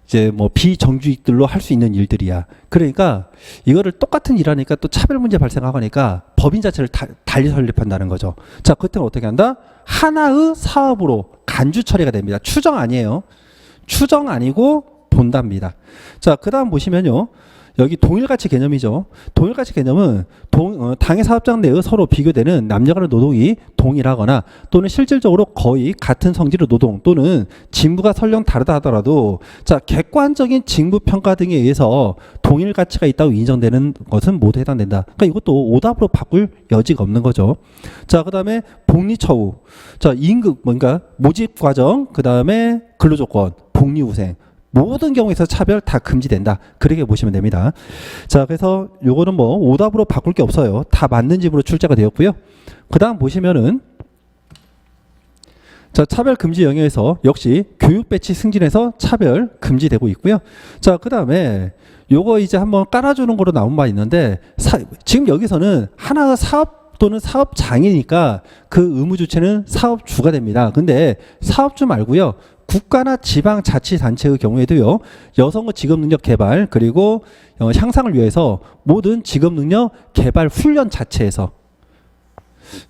이제 뭐 비정규직들로 할 수 있는 일들이야. 그러니까 이거를 똑같은 일하니까 또 차별 문제 발생하니까 법인 자체를 달리 설립한다는 거죠. 자, 그때는 어떻게 한다? 하나의 사업으로 간주 처리가 됩니다. 추정 아니에요. 추정 아니고 본답니다. 자, 그 다음 보시면요. 여기 동일가치 개념이죠. 동일가치 개념은 당해 사업장 내의 서로 비교되는 남녀 간의 노동이 동일하거나 또는 실질적으로 거의 같은 성질의 노동 또는 직무가 설령 다르다 하더라도 자, 객관적인 직무 평가 등에 의해서 동일 가치가 있다고 인정되는 것은 모두 해당된다. 그러니까 이것도 오답으로 바꿀 여지가 없는 거죠. 자, 그다음에 복리처우. 자, 임금 뭔가 모집 과정, 그다음에 근로조건, 복리후생 모든 경우에서 차별 다 금지된다. 그렇게 보시면 됩니다. 자, 그래서 요거는 뭐 오답으로 바꿀 게 없어요. 다 맞는 집으로 출제가 되었고요. 그 다음 보시면은 자, 차별 금지 영역에서 역시 교육 배치 승진에서 차별 금지되고 있고요. 자, 그 다음에 요거 이제 한번 깔아주는 거로 나온 바 있는데 지금 여기서는 하나의 사업 또는 사업장이니까 그 의무 주체는 사업주가 됩니다. 근데 사업주 말고요. 국가나 지방자치단체의 경우에도요. 여성의 직업능력 개발 그리고 향상을 위해서 모든 직업능력 개발 훈련 자체에서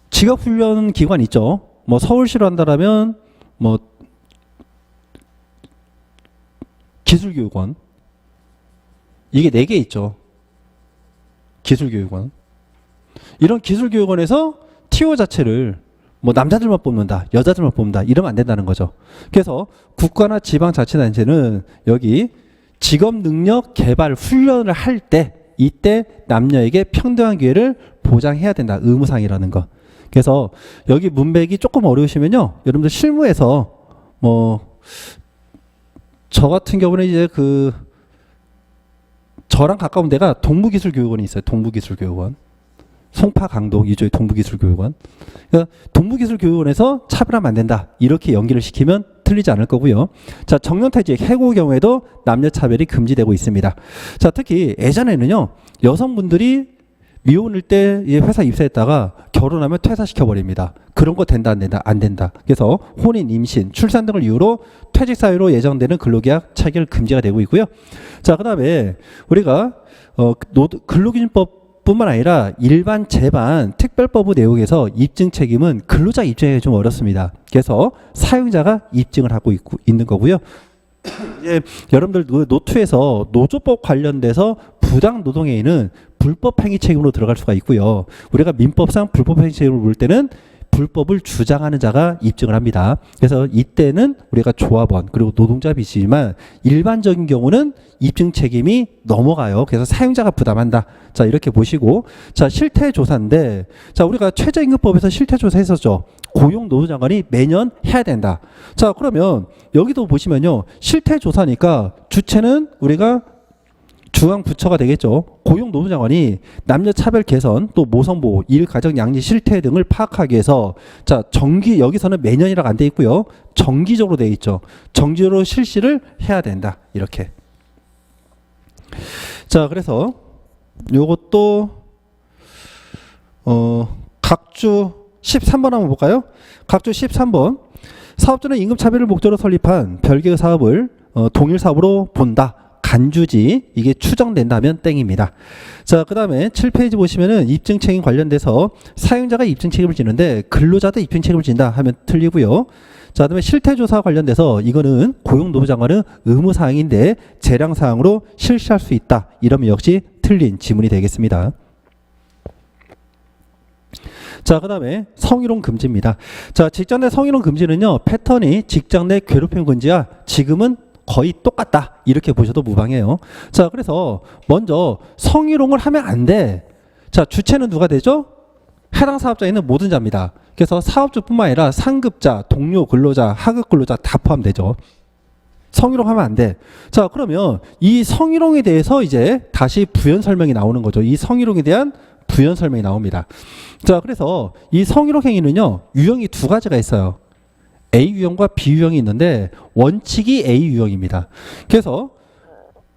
직업훈련 기관 있죠. 뭐 서울시로 한다라면 뭐 기술교육원 이게 4개 있죠. 기술교육원 이런 기술교육원에서 TO 자체를 뭐 남자들만 뽑는다, 여자들만 뽑는다 이러면 안 된다는 거죠. 그래서 국가나 지방자치단체는 여기 직업능력 개발 훈련을 할 때 이때 남녀에게 평등한 기회를 보장해야 된다. 의무상이라는 거. 그래서 여기 문맥이 조금 어려우시면요. 여러분들 실무에서 뭐 저 같은 경우는 이제 저랑 가까운 데가 동부기술교육원이 있어요. 동부기술교육원. 송파 강동 이쪽에 동부기술교육원. 그러니까 동부기술교육원에서 차별하면 안 된다. 이렇게 연기를 시키면 틀리지 않을 거고요. 자, 정년퇴직 해고 경우에도 남녀 차별이 금지되고 있습니다. 자, 특히 예전에는요. 여성분들이 미혼일 때 회사 입사했다가 결혼하면 퇴사시켜 버립니다. 그런 거 된다 안 된다? 안 된다. 그래서 혼인, 임신, 출산 등을 이유로 퇴직 사유로 예정되는 근로계약 체결 금지가 되고 있고요. 자, 그다음에 우리가 근로기준법 뿐만 아니라 일반 재반 특별법의 내용에서 입증 책임은 근로자 입증하기 좀 어렵습니다. 그래서 사용자가 입증을 하고 있는 거고요. 이제 여러분들 노트에서 노조법 관련돼서 부당 노동행위는 불법 행위 책임으로 들어갈 수가 있고요. 우리가 민법상 불법 행위 책임을 물 때는 불법을 주장하는 자가 입증을 합니다. 그래서 이때는 우리가 조합원 그리고 노동자 빚이지만 일반적인 경우는 입증 책임이 넘어가요. 그래서 사용자가 부담한다. 자, 이렇게 보시고, 자, 실태조사인데, 자, 우리가 최저임금법에서 실태조사 했었죠. 고용노동장관이 매년 해야 된다. 자, 그러면 여기도 보시면요, 실태조사니까 주체는 우리가 중앙부처가 되겠죠. 고용노동장관이 남녀 차별 개선, 또 모성보호, 일, 가정, 양리 실태 등을 파악하기 위해서, 자, 여기서는 매년이라고 안 돼 있고요. 정기적으로 돼 있죠. 정기적으로 실시를 해야 된다. 이렇게. 자, 그래서 요것도 각주 13번 한번 볼까요? 각주 13번. 사업주는 임금차별을 목적으로 설립한 별개의 사업을 동일 사업으로 본다. 간주지, 이게 추정된다면 땡입니다. 자, 그 다음에 7페이지 보시면은 입증 책임 관련돼서 사용자가 입증 책임을 지는데 근로자도 입증 책임을 진다 하면 틀리고요. 자, 그다음에 실태조사 관련돼서 이거는 고용노동장관은 의무사항인데 재량사항으로 실시할 수 있다. 이러면 역시 틀린 지문이 되겠습니다. 자, 그 다음에 성희롱 금지입니다. 자, 직장 내 성희롱 금지는요, 패턴이 직장 내 괴롭힘 금지와 지금은 거의 똑같다. 이렇게 보셔도 무방해요. 자, 그래서 먼저 성희롱을 하면 안 돼. 자, 주체는 누가 되죠? 해당 사업자에 있는 모든 자입니다. 그래서 사업주뿐만 아니라 상급자, 동료 근로자, 하급 근로자 다 포함되죠. 성희롱하면 안 돼. 자, 그러면 이 성희롱에 대해서 이제 다시 부연 설명이 나오는 거죠. 이 성희롱에 대한 부연 설명이 나옵니다. 자, 그래서 이 성희롱 행위는요, 유형이 두 가지가 있어요. A 유형과 B 유형이 있는데 원칙이 A 유형입니다. 그래서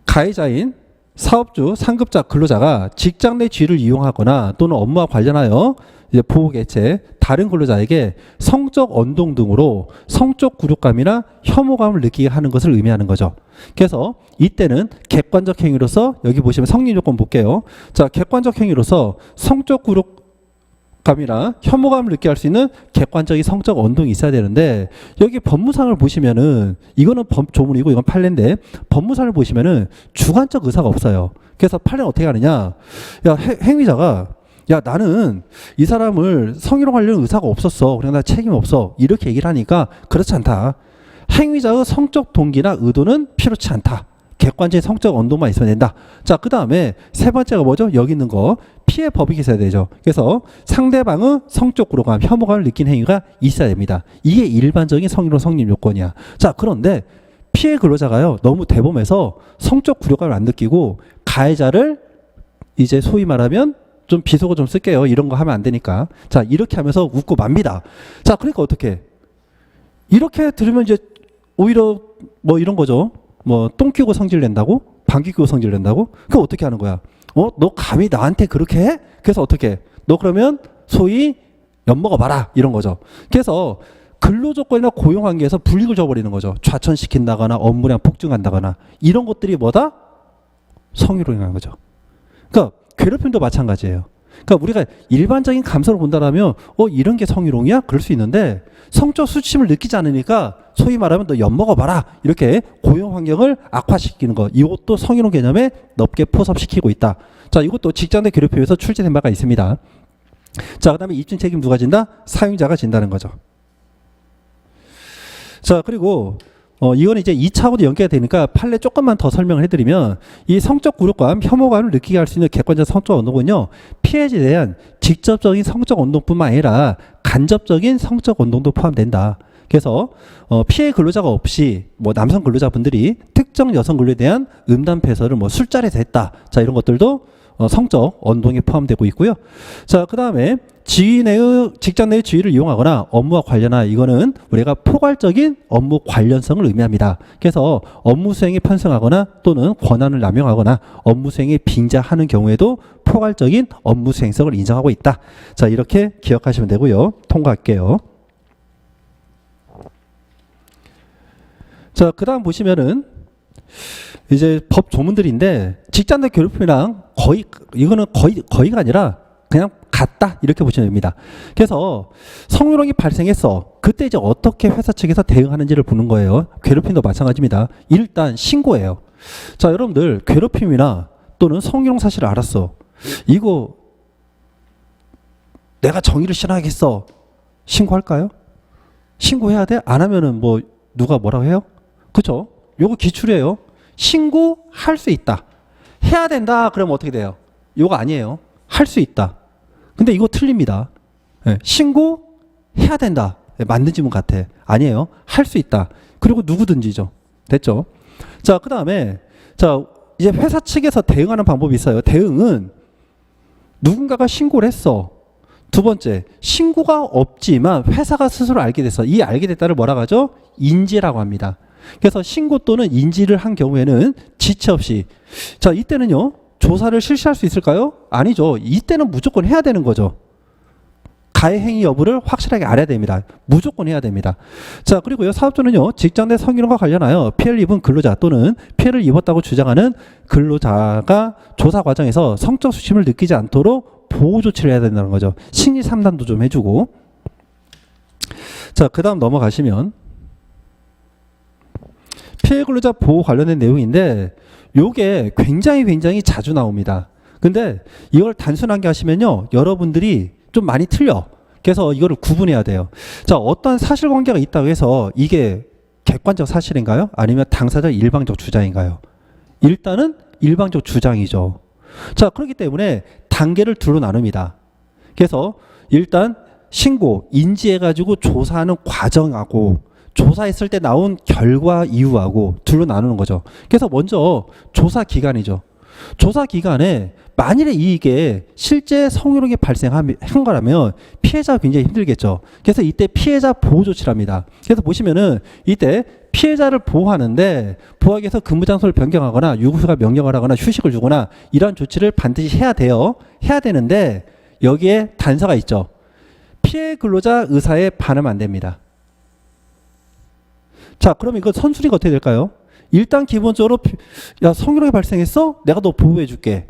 가해자인 사업주, 상급자, 근로자가 직장 내 지위를 이용하거나 또는 업무와 관련하여 이제 보호개체, 다른 근로자에게 성적 언동 등으로 성적 굴욕감이나 혐오감을 느끼게 하는 것을 의미하는 거죠. 그래서 이때는 객관적 행위로서, 여기 보시면 성립 요건 볼게요. 자, 객관적 행위로서 성적 굴욕감이나 혐오감을 느끼게 할 수 있는 객관적인 성적 언동이 있어야 되는데, 여기 법무상을 보시면은 이거는 조문이고 이건 판례인데, 법무상을 보시면은 주관적 의사가 없어요. 그래서 판례는 어떻게 하느냐, 야, 행위자가 야, 나는 이 사람을 성희롱하려는 의사가 없었어, 그냥 나 책임 없어, 이렇게 얘기를 하니까 그렇지 않다. 행위자의 성적 동기나 의도는 필요치 않다. 객관적인 성적 언동만 있으면 된다. 자, 그 다음에 세 번째가 뭐죠? 여기 있는 거 피해 법익이 있어야 되죠. 그래서 상대방의 성적 굴욕감, 혐오감을 느낀 행위가 있어야 됩니다. 이게 일반적인 성희롱 성립 요건이야. 자, 그런데 피해 근로자가요, 너무 대범해서 성적 굴욕감을 안 느끼고 가해자를 이제 소위 말하면 좀 비속어 좀 쓸게요, 이런 거 하면 안 되니까. 자, 이렇게 하면서 웃고 맙니다. 자, 그러니까 어떻게, 이렇게 들으면 이제 오히려 뭐 이런 거죠. 뭐 똥 끼고 성질 낸다고? 방귀 끼고 성질 낸다고? 그럼 어떻게 하는 거야? 너 감히 나한테 그렇게 해? 그래서 어떻게? 너 그러면 소위 엿먹어 봐라, 이런 거죠. 그래서 근로조건이나 고용관계에서 불이익을 줘버리는 거죠. 좌천시킨다거나 업무량 폭증한다거나 이런 것들이 뭐다? 성희롱이라는 거죠. 그러니까 괴롭힘도 마찬가지예요. 그러니까 우리가 일반적인 감성을 본다라면 이런 게 성희롱이야? 그럴 수 있는데, 성적 수치심을 느끼지 않으니까 소위 말하면 너 엿먹어봐라, 이렇게 고용 환경을 악화시키는 것, 이것도 성희롱 개념에 넓게 포섭시키고 있다. 자, 이것도 직장 내 괴롭힘에서 출제된 바가 있습니다. 자, 그 다음에 입증 책임 누가 진다? 사용자가 진다는 거죠. 자, 그리고 이거는 이제 2차하고도 연계가 되니까 판례 조금만 더 설명을 해드리면, 이 성적 굴욕감, 혐오감을 느끼게 할 수 있는 객관적 성적 언동은요, 피해자에 대한 직접적인 성적 언동뿐만 아니라 간접적인 성적 언동도 포함된다. 그래서 피해 근로자가 없이 뭐 남성 근로자분들이 특정 여성 근로에 대한 음담 패설을 뭐 술자리에서 했다. 자, 이런 것들도 성적 언동에 포함되고 있고요. 자, 그 다음에 직장 내의 지위를 이용하거나 업무와 관련한, 이거는 우리가 포괄적인 업무 관련성을 의미합니다. 그래서 업무 수행에 편성하거나 또는 권한을 남용하거나 업무 수행에 빙자하는 경우에도 포괄적인 업무 수행성을 인정하고 있다. 자, 이렇게 기억하시면 되고요. 통과할게요. 자, 그 다음 보시면은 이제 법 조문들인데 직장 내 괴롭힘이랑 이거는 거의가 아니라 그냥 같다 이렇게 보시면 됩니다. 그래서 성희롱이 발생했어. 그때 이제 어떻게 회사 측에서 대응하는지를 보는 거예요. 괴롭힘도 마찬가지입니다. 일단 신고해요. 자, 여러분들 괴롭힘이나 또는 성희롱 사실을 알았어. 이거 내가 정의를 실현하겠어. 신고할까요? 신고해야 돼? 안 하면은 뭐 누가 뭐라고 해요? 그죠? 요거 기출이에요. 신고할 수 있다. 해야 된다. 그러면 어떻게 돼요? 요거 아니에요. 할 수 있다. 근데 이거 틀립니다. 네, 신고해야 된다. 네, 맞는 지문 같아. 아니에요. 할 수 있다. 그리고 누구든지죠. 됐죠? 자, 그 다음에 자 이제 회사 측에서 대응하는 방법이 있어요. 대응은 누군가가 신고를 했어. 두 번째, 신고가 없지만 회사가 스스로 알게 됐어. 이 알게 됐다를 뭐라고 하죠? 인지라고 합니다. 그래서 신고 또는 인지를 한 경우에는 지체 없이 자 이때는요 조사를 실시할 수 있을까요? 아니죠. 이때는 무조건 해야 되는 거죠. 가해 행위 여부를 확실하게 알아야 됩니다. 무조건 해야 됩니다. 자, 그리고요 사업주는요 직장 내 성희롱과 관련하여 피해를 입은 근로자 또는 피해를 입었다고 주장하는 근로자가 조사 과정에서 성적 수침을 느끼지 않도록 보호 조치를 해야 된다는 거죠. 심리 상담도 좀 해주고. 자, 그 다음 넘어가시면 피해 근로자 보호 관련된 내용인데 요게 굉장히 자주 나옵니다. 근데 이걸 단순하게 하시면요 여러분들이 좀 많이 틀려. 그래서 이거를 구분해야 돼요. 자, 어떤 사실관계가 있다고 해서 이게 객관적 사실인가요? 아니면 당사자 일방적 주장인가요? 일단은 일방적 주장이죠. 자, 그렇기 때문에 단계를 둘로 나눕니다. 그래서 일단 신고, 인지해가지고 조사하는 과정하고 조사했을 때 나온 결과 이유하고 둘로 나누는 거죠. 그래서 먼저 조사 기간이죠. 조사 기간에 만일에 이게 실제 성희롱이 발생한 거라면 피해자가 굉장히 힘들겠죠. 그래서 이때 피해자 보호 조치를 합니다. 그래서 보시면은 이때 피해자를 보호하는데 보호하기 위해서 근무 장소를 변경하거나 유급휴가 명령을 하거나 휴식을 주거나 이러한 조치를 반드시 해야 돼요. 해야 되는데 여기에 단서가 있죠. 피해 근로자 의사에 반하면 안 됩니다. 자, 그럼 이거 선순위가 어떻게 될까요? 일단 기본적으로 야 성희롱이 발생했어? 내가 너 보호해 줄게.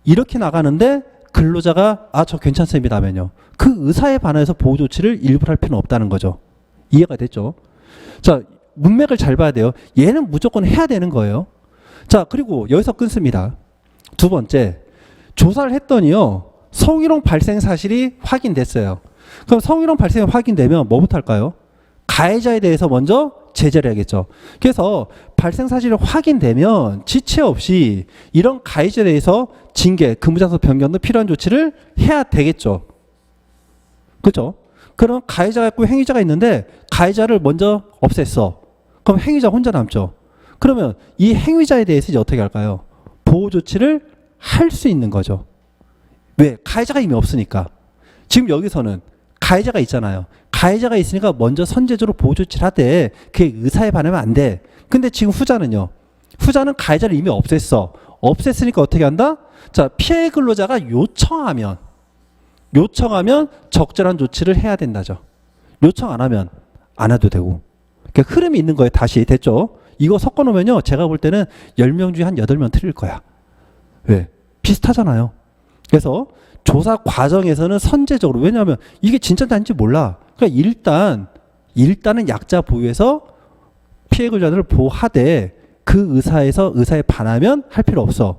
이렇게 나가는데 근로자가 아 저 괜찮습니다 하면요. 그 의사에 반해서 보호 조치를 일부러 할 필요는 없다는 거죠. 이해가 됐죠? 자, 문맥을 잘 봐야 돼요. 얘는 무조건 해야 되는 거예요. 자, 그리고 여기서 끊습니다. 두 번째, 조사를 했더니요. 성희롱 발생 사실이 확인됐어요. 그럼 성희롱 발생이 확인되면 뭐부터 할까요? 가해자에 대해서 먼저 제재를 해야겠죠. 그래서 발생 사실이 확인되면 지체 없이 이런 가해자에 대해서 징계, 근무장소 변경 등 필요한 조치를 해야 되겠죠. 그렇죠? 그럼 가해자가 있고 행위자가 있는데 가해자를 먼저 없앴어. 그럼 행위자 혼자 남죠. 그러면 이 행위자에 대해서 이제 어떻게 할까요? 보호 조치를 할 수 있는 거죠. 왜? 가해자가 이미 없으니까. 지금 여기서는 가해자가 있잖아요. 가해자가 있으니까 먼저 선제적으로 보호 조치를 하되 그게 의사에 반하면 안 돼. 근데 지금 후자는요. 후자는 가해자를 이미 없앴어. 없앴으니까 어떻게 한다? 자, 피해 근로자가 요청하면 적절한 조치를 해야 된다죠. 요청 안 하면 안 해도 되고. 그러니까 흐름이 있는 거예요. 다시 됐죠? 이거 섞어놓으면요. 제가 볼 때는 10명 중에 한 8명 틀릴 거야. 왜? 비슷하잖아요. 그래서 조사 과정에서는 선제적으로 왜냐하면 이게 진짜인지 아닌지 몰라. 그러니까 일단은 약자 보유해서 피해 근로자들을 보호하되 그 의사에 반하면 할 필요 없어.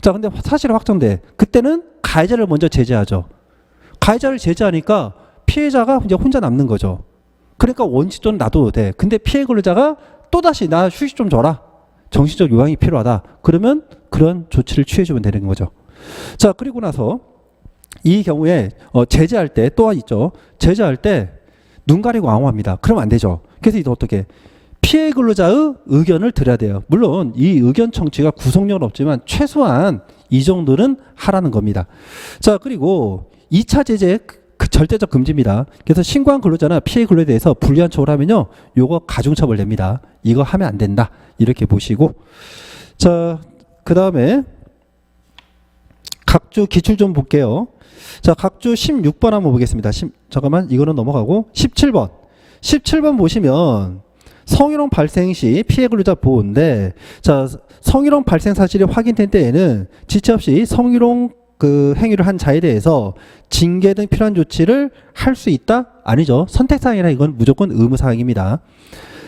자, 근데 사실이 확정돼. 그때는 가해자를 먼저 제재하죠. 가해자를 제재하니까 피해자가 이제 혼자 남는 거죠. 그러니까 원칙적으로 놔둬도 돼. 근데 피해 근로자가 또다시 나 휴식 좀 줘라. 정신적 요양이 필요하다. 그러면 그런 조치를 취해주면 되는 거죠. 자, 그리고 나서 이 경우에 제재할 때 또 있죠. 제재할 때 눈 가리고 앙호합니다. 그러면 안 되죠. 그래서 이거 어떻게 피해 근로자의 의견을 들어야 돼요. 물론 이 의견 청취가 구속력은 없지만 최소한 이 정도는 하라는 겁니다. 자, 그리고 2차 제재 그 절대적 금지입니다. 그래서 신고한 근로자나 피해 근로에 대해서 불리한 처벌을 하면요. 요거 가중처벌 됩니다. 이거 하면 안 된다. 이렇게 보시고. 자, 그 다음에 각주 기출 좀 볼게요. 자, 각주 16번 한번 보겠습니다. 잠깐만, 이거는 넘어가고 17번. 17번 보시면 성희롱 발생 시 피해 근로자 보호인데, 자, 성희롱 발생 사실이 확인된 때에는 지체 없이 성희롱 그 행위를 한 자에 대해서 징계 등 필요한 조치를 할 수 있다? 아니죠. 선택사항이라 이건 무조건 의무사항입니다.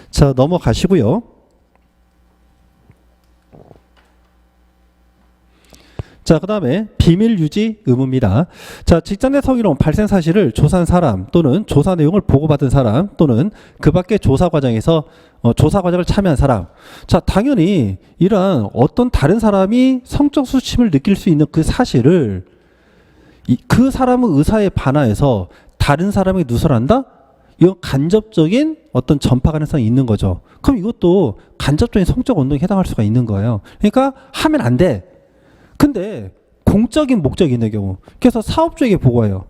자, 넘어가시고요. 자, 그 다음에 비밀 유지 의무입니다. 자, 직장 내 성희롱 발생 사실을 조사한 사람 또는 조사 내용을 보고받은 사람 또는 그 밖의 조사 과정에서 조사 과정을 참여한 사람. 자, 당연히 이러한 어떤 다른 사람이 성적 수침을 느낄 수 있는 그 사실을 그 사람의 의사에 반하여서 다른 사람에게 누설한다? 이건 간접적인 어떤 전파 가능성이 있는 거죠. 그럼 이것도 간접적인 성적 운동에 해당할 수가 있는 거예요. 그러니까 하면 안 돼. 근데 공적인 목적이 있는 경우, 그래서 사업주에게 보고해요.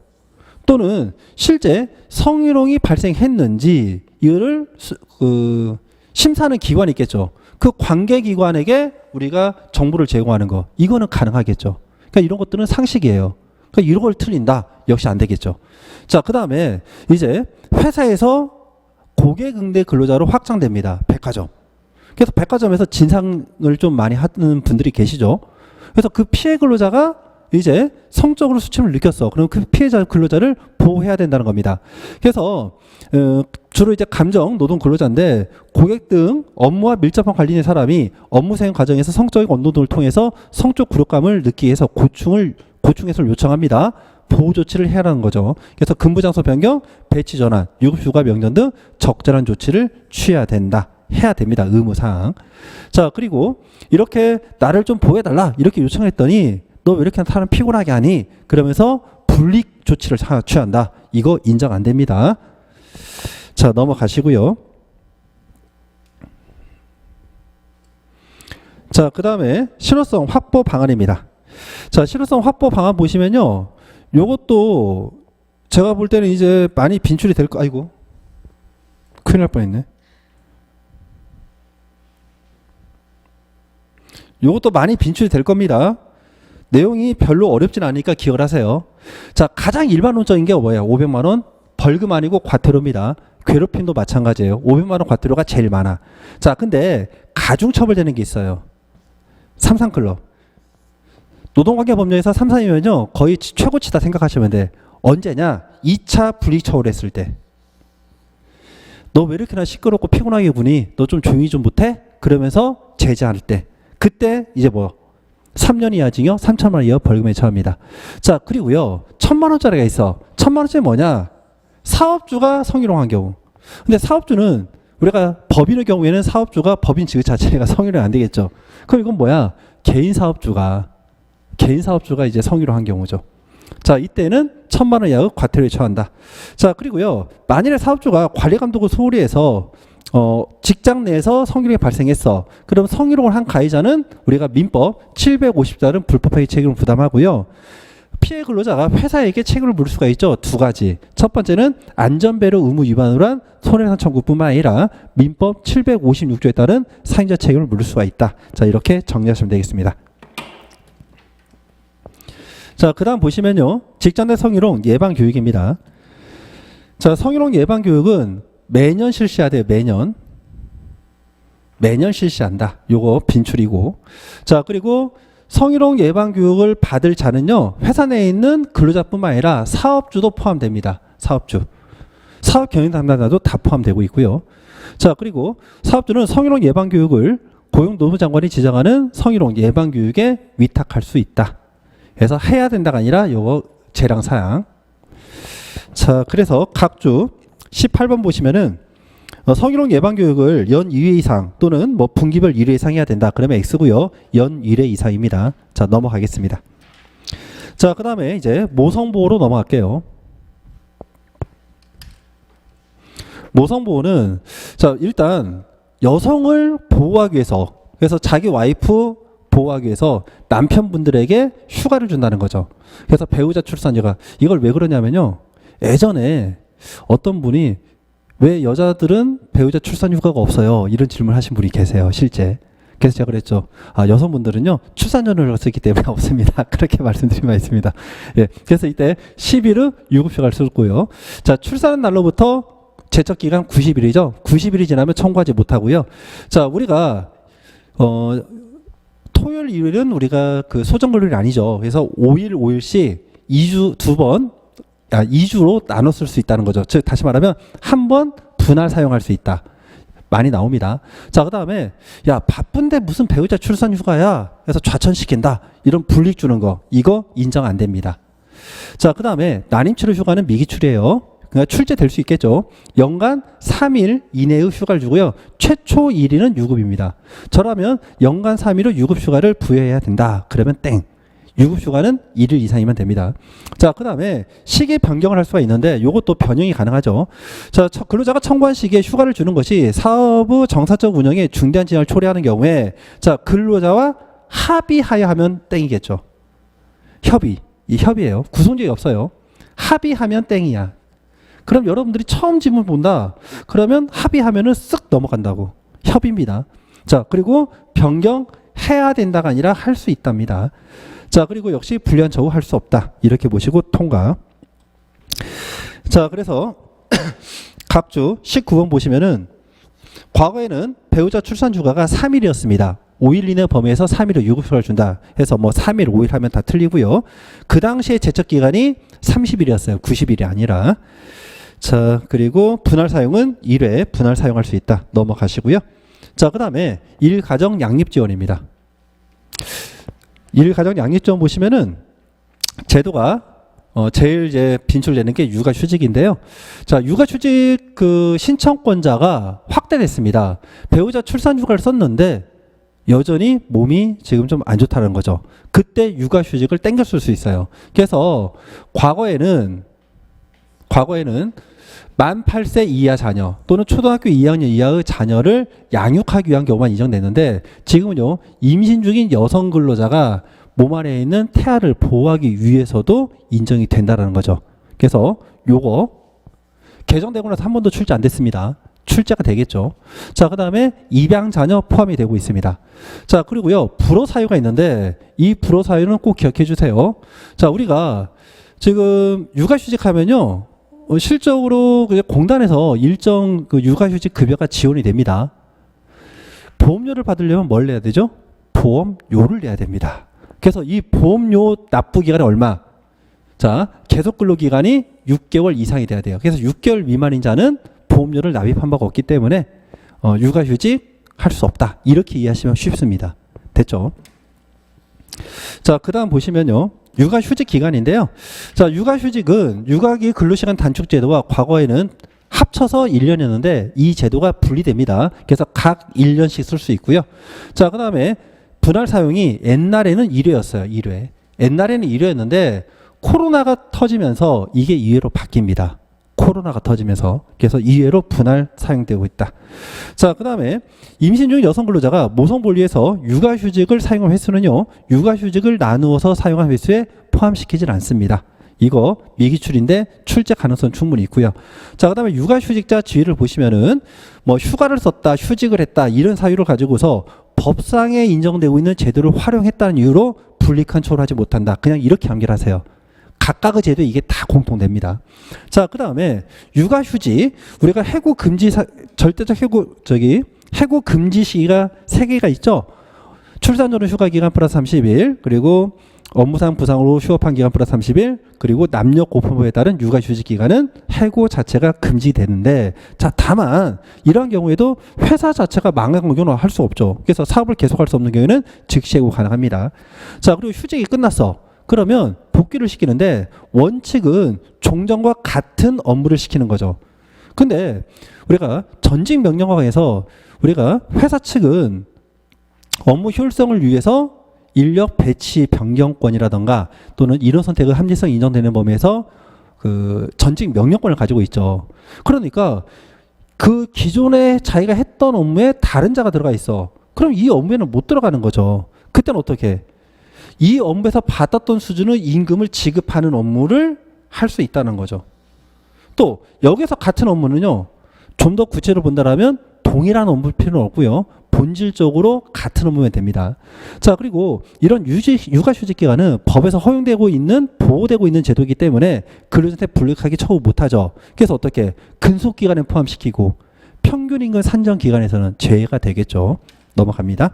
또는 실제 성희롱이 발생했는지 이거를 심사하는 기관이 있겠죠. 그 관계기관에게 우리가 정보를 제공하는 거, 이거는 가능하겠죠. 그러니까 이런 것들은 상식이에요. 그러니까 이런 걸 틀린다, 역시 안 되겠죠. 자, 그 다음에 이제 회사에서 고객 응대 근로자로 확정됩니다. 백화점. 그래서 백화점에서 진상을 좀 많이 하는 분들이 계시죠. 그래서 그 피해 근로자가 이제 성적으로 수침을 느꼈어. 그럼 그 피해자 근로자를 보호해야 된다는 겁니다. 그래서 주로 이제 감정 노동 근로자인데 고객 등 업무와 밀접한 관련된 사람이 업무 수행 과정에서 성적인 언도 등을 통해서 성적 굴욕감을 느끼게 해서 고충 해소를 요청합니다. 보호 조치를 해야 하는 거죠. 그래서 근무 장소 변경, 배치 전환, 유급 휴가 명령 등 적절한 조치를 취해야 된다. 해야 됩니다. 의무사항. 자, 그리고 이렇게 나를 좀 보호해달라 이렇게 요청했더니 너 왜 이렇게 사람 피곤하게 하니? 그러면서 불이익 조치를 취한다. 이거 인정 안 됩니다. 자, 넘어가시고요. 자, 그 다음에 실효성 확보 방안입니다. 자, 실효성 확보 방안 보시면요, 요것도 제가 볼 때는 이제 많이 빈출이 될 거. 아이고, 큰일 날 뻔했네. 요것도 많이 빈출이 될 겁니다. 내용이 별로 어렵진 않으니까 기억을 하세요. 자, 가장 일반론적인 게 뭐예요? 500만 원 벌금 아니고 과태료입니다. 괴롭힘도 마찬가지예요. 500만 원 과태료가 제일 많아. 자, 근데 가중처벌되는 게 있어요. 삼상클럽. 노동관계법령에서 삼상이면요 거의 최고치다 생각하시면 돼. 언제냐? 2차 불이익 처벌했을 때. 너 왜 이렇게나 시끄럽고 피곤하게 구니? 너 좀 조용히 좀 못해? 그러면서 제재할 때. 그때 이제 뭐 3년 이하 징역 3천만 원 이하 벌금에 처합니다. 자, 그리고요 1,000만 원짜리가 있어. 1,000만 원짜리 뭐냐? 사업주가 성희롱한 경우. 근데 사업주는 우리가 법인의 경우에는 사업주가 법인 지위 자체가 성희롱이 안 되겠죠. 그럼 이건 뭐야? 개인 사업주가 이제 성희롱한 경우죠. 자, 이때는 1,000만 원 이하의 과태료에 처한다. 자, 그리고요 만일에 사업주가 관리감독을 소홀히 해서 직장 내에서 성희롱이 발생했어. 그럼 성희롱을 한 가해자는 우리가 민법 750자는 불법행위 책임을 부담하고요. 피해 근로자가 회사에게 책임을 물을 수가 있죠. 두 가지. 첫 번째는 안전배려 의무 위반으로 한 손해배상 청구뿐만 아니라 민법 756조에 따른 사행자 책임을 물을 수가 있다. 자, 이렇게 정리하시면 되겠습니다. 자, 그 다음 보시면요 직장 내 성희롱 예방 교육입니다. 자, 성희롱 예방 교육은 매년 실시해야 돼요. 매년 실시한다. 요거 빈출이고. 자, 그리고 성희롱 예방 교육을 받을 자는요 회사 내에 있는 근로자뿐만 아니라 사업주도 포함됩니다. 사업주, 사업 경영 담당자도 다 포함되고 있고요. 자, 그리고 사업주는 성희롱 예방 교육을 고용노무장관이 지정하는 성희롱 예방 교육에 위탁할 수 있다. 그래서 해야 된다가 아니라 요거 재량 사항. 자, 그래서 각 주 18번 보시면은 성희롱 예방 교육을 연 2회 이상 또는 뭐 분기별 1회 이상 해야 된다. 그러면 X고요. 연 1회 이상입니다. 자, 넘어가겠습니다. 자, 그 다음에 이제 모성보호로 넘어갈게요. 모성보호는 자, 일단 여성을 보호하기 위해서, 그래서 자기 와이프 보호하기 위해서 남편분들에게 휴가를 준다는 거죠. 그래서 배우자 출산휴가, 이걸 왜 그러냐면요 예전에 어떤 분이 왜 여자들은 배우자 출산휴가가 없어요? 이런 질문을 하신 분이 계세요. 실제. 그래서 제가 그랬죠. 아, 여성분들은요 출산전후를 쓰기 때문에 없습니다. 그렇게 말씀드린 바 있습니다. 예, 그래서 이때 10일의 유급휴가를 썼고요. 자, 출산한 날로부터 제척 기간 90일이죠. 90일이 지나면 청구하지 못하고요. 자, 우리가 토요일, 일요일은 우리가 그 소정근로일이 아니죠. 그래서 5일, 5일씩 2주 2번, 2주로 나눠 쓸 수 있다는 거죠. 즉 다시 말하면 한 번 분할 사용할 수 있다. 많이 나옵니다. 자, 그다음에 야, 바쁜데 무슨 배우자 출산 휴가야? 그래서 좌천시킨다. 이런 불이익 주는 거. 이거 인정 안 됩니다. 자, 그다음에 난임 치료 휴가는 미기출이에요. 그러니까 출제될 수 있겠죠. 연간 3일 이내의 휴가를 주고요. 최초 1일은 유급입니다. 저라면 연간 3일의 유급 휴가를 부여해야 된다. 그러면 땡. 유급 휴가는 1일 이상이면 됩니다. 자, 그다음에 시기 변경을 할 수가 있는데 이것도 변형이 가능하죠. 자, 근로자가 청구한 시기에 휴가를 주는 것이 사업의 정사적 운영에 중대한 지장을 초래하는 경우에 자, 근로자와 합의하여 하면 땡이겠죠. 협의. 이 협의예요. 구성적이 없어요. 합의하면 땡이야. 그럼 여러분들이 처음 질문 본다. 그러면 합의하면은 쓱 넘어간다고. 협의입니다. 자, 그리고 변경해야 된다가 아니라 할 수 있답니다. 자, 그리고 역시 불리한 처우 할 수 없다. 이렇게 보시고 통과. 자, 그래서 각주 19번 보시면은 과거에는 배우자 출산 휴가가 3일이었습니다. 5일 이내 범위에서 3일의 유급휴가를 준다 해서 뭐 3일, 5일 하면 다 틀리고요. 그 당시에 제척 기간이 30일이었어요. 90일이 아니라. 자, 그리고 분할 사용은 1회 분할 사용할 수 있다. 넘어가시고요. 자, 그다음에 일가정 양립 지원입니다. 일가정 양립 지원 보시면은 제도가 제일 이제 빈출되는 게 육아휴직인데요. 자, 육아휴직 그 신청권자가 확대됐습니다. 배우자 출산 휴가를 썼는데 여전히 몸이 지금 좀 안 좋다는 거죠. 그때 육아휴직을 땡겼을 수 있어요. 그래서 과거에는 만 8세 이하 자녀 또는 초등학교 2학년 이하의 자녀를 양육하기 위한 경우만 인정됐는데 지금은요, 임신 중인 여성 근로자가 몸 안에 있는 태아를 보호하기 위해서도 인정이 된다는 거죠. 그래서 요거 개정되고 나서 한 번도 출제 안 됐습니다. 출제가 되겠죠. 자, 그 다음에 입양 자녀 포함이 되고 있습니다. 자, 그리고요, 불어 사유가 있는데 이 불어 사유는 꼭 기억해 주세요. 자, 우리가 지금 육아휴직 하면요, 실적으로 공단에서 일정 그 육아휴직 급여가 지원이 됩니다. 보험료를 받으려면 뭘 내야 되죠? 보험료를 내야 됩니다. 그래서 이 보험료 납부 기간이 얼마? 자, 계속 근로 기간이 6개월 이상이 돼야 돼요. 그래서 6개월 미만인 자는 보험료를 납입한 바가 없기 때문에 육아휴직 할 수 없다. 이렇게 이해하시면 쉽습니다. 됐죠? 자, 그 다음 보시면요, 육아휴직 기간인데요. 자, 육아휴직은 육아기 근로시간 단축제도와 과거에는 합쳐서 1년이었는데 이 제도가 분리됩니다. 그래서 각 1년씩 쓸 수 있고요. 자, 그 다음에 분할 사용이 옛날에는 1회였어요. 1회. 옛날에는 1회였는데 코로나가 터지면서 이게 2회로 바뀝니다. 코로나가 터지면서. 그래서 2회로 분할 사용되고 있다. 자, 그 다음에 임신 중 여성 근로자가 모성보를 위해서 육아휴직을 사용한 횟수는요, 육아휴직을 나누어서 사용한 횟수에 포함시키질 않습니다. 이거 미기출인데 출제 가능성 충분히 있고요. 자, 그 다음에 육아휴직자 지위를 보시면은 뭐 휴가를 썼다, 휴직을 했다, 이런 사유를 가지고서 법상에 인정되고 있는 제도를 활용했다는 이유로 불이익한 처우를 하지 못한다. 그냥 이렇게 암기하세요. 각각의 제도에 이게 다 공통됩니다. 자, 그 다음에 육아휴직, 우리가 해고 금지 절대적 해고 금지 시기가 3개가 있죠. 출산 전후 휴가 기간 플러스 30일, 그리고 업무상 부상으로 휴업한 기간 플러스 30일, 그리고 남녀 고품법에 따른 육아휴직 기간은 해고 자체가 금지되는데, 자, 다만 이러한 경우에도 회사 자체가 망한 경우는 할 수 없죠. 그래서 사업을 계속할 수 없는 경우에는 즉시 해고 가능합니다. 자, 그리고 휴직이 끝났어. 그러면 복귀를 시키는데 원칙은 종전과 같은 업무를 시키는 거죠. 근데 우리가 전직 명령화에서 우리가 회사 측은 업무 효율성을 위해서 인력 배치 변경권이라던가 또는 이런 선택의 합리성 인정되는 범위에서 그 전직 명령권을 가지고 있죠. 그러니까 그 기존에 자기가 했던 업무에 다른 자가 들어가 있어. 그럼 이 업무에는 못 들어가는 거죠. 그때는 어떻게? 이 업무에서 받았던 수준의 임금을 지급하는 업무를 할 수 있다는 거죠. 또 여기서 같은 업무는요, 좀 더 구체로 본다라면 동일한 업무 필요는 없고요, 본질적으로 같은 업무면 됩니다. 자, 그리고 이런 육아휴직 기간은 법에서 허용되고 있는 보호되고 있는 제도이기 때문에 근로자한테 불이익하기 처우 못하죠. 그래서 어떻게 근속 기간에 포함시키고 평균 임금 산정 기간에서는 제외가 되겠죠. 넘어갑니다.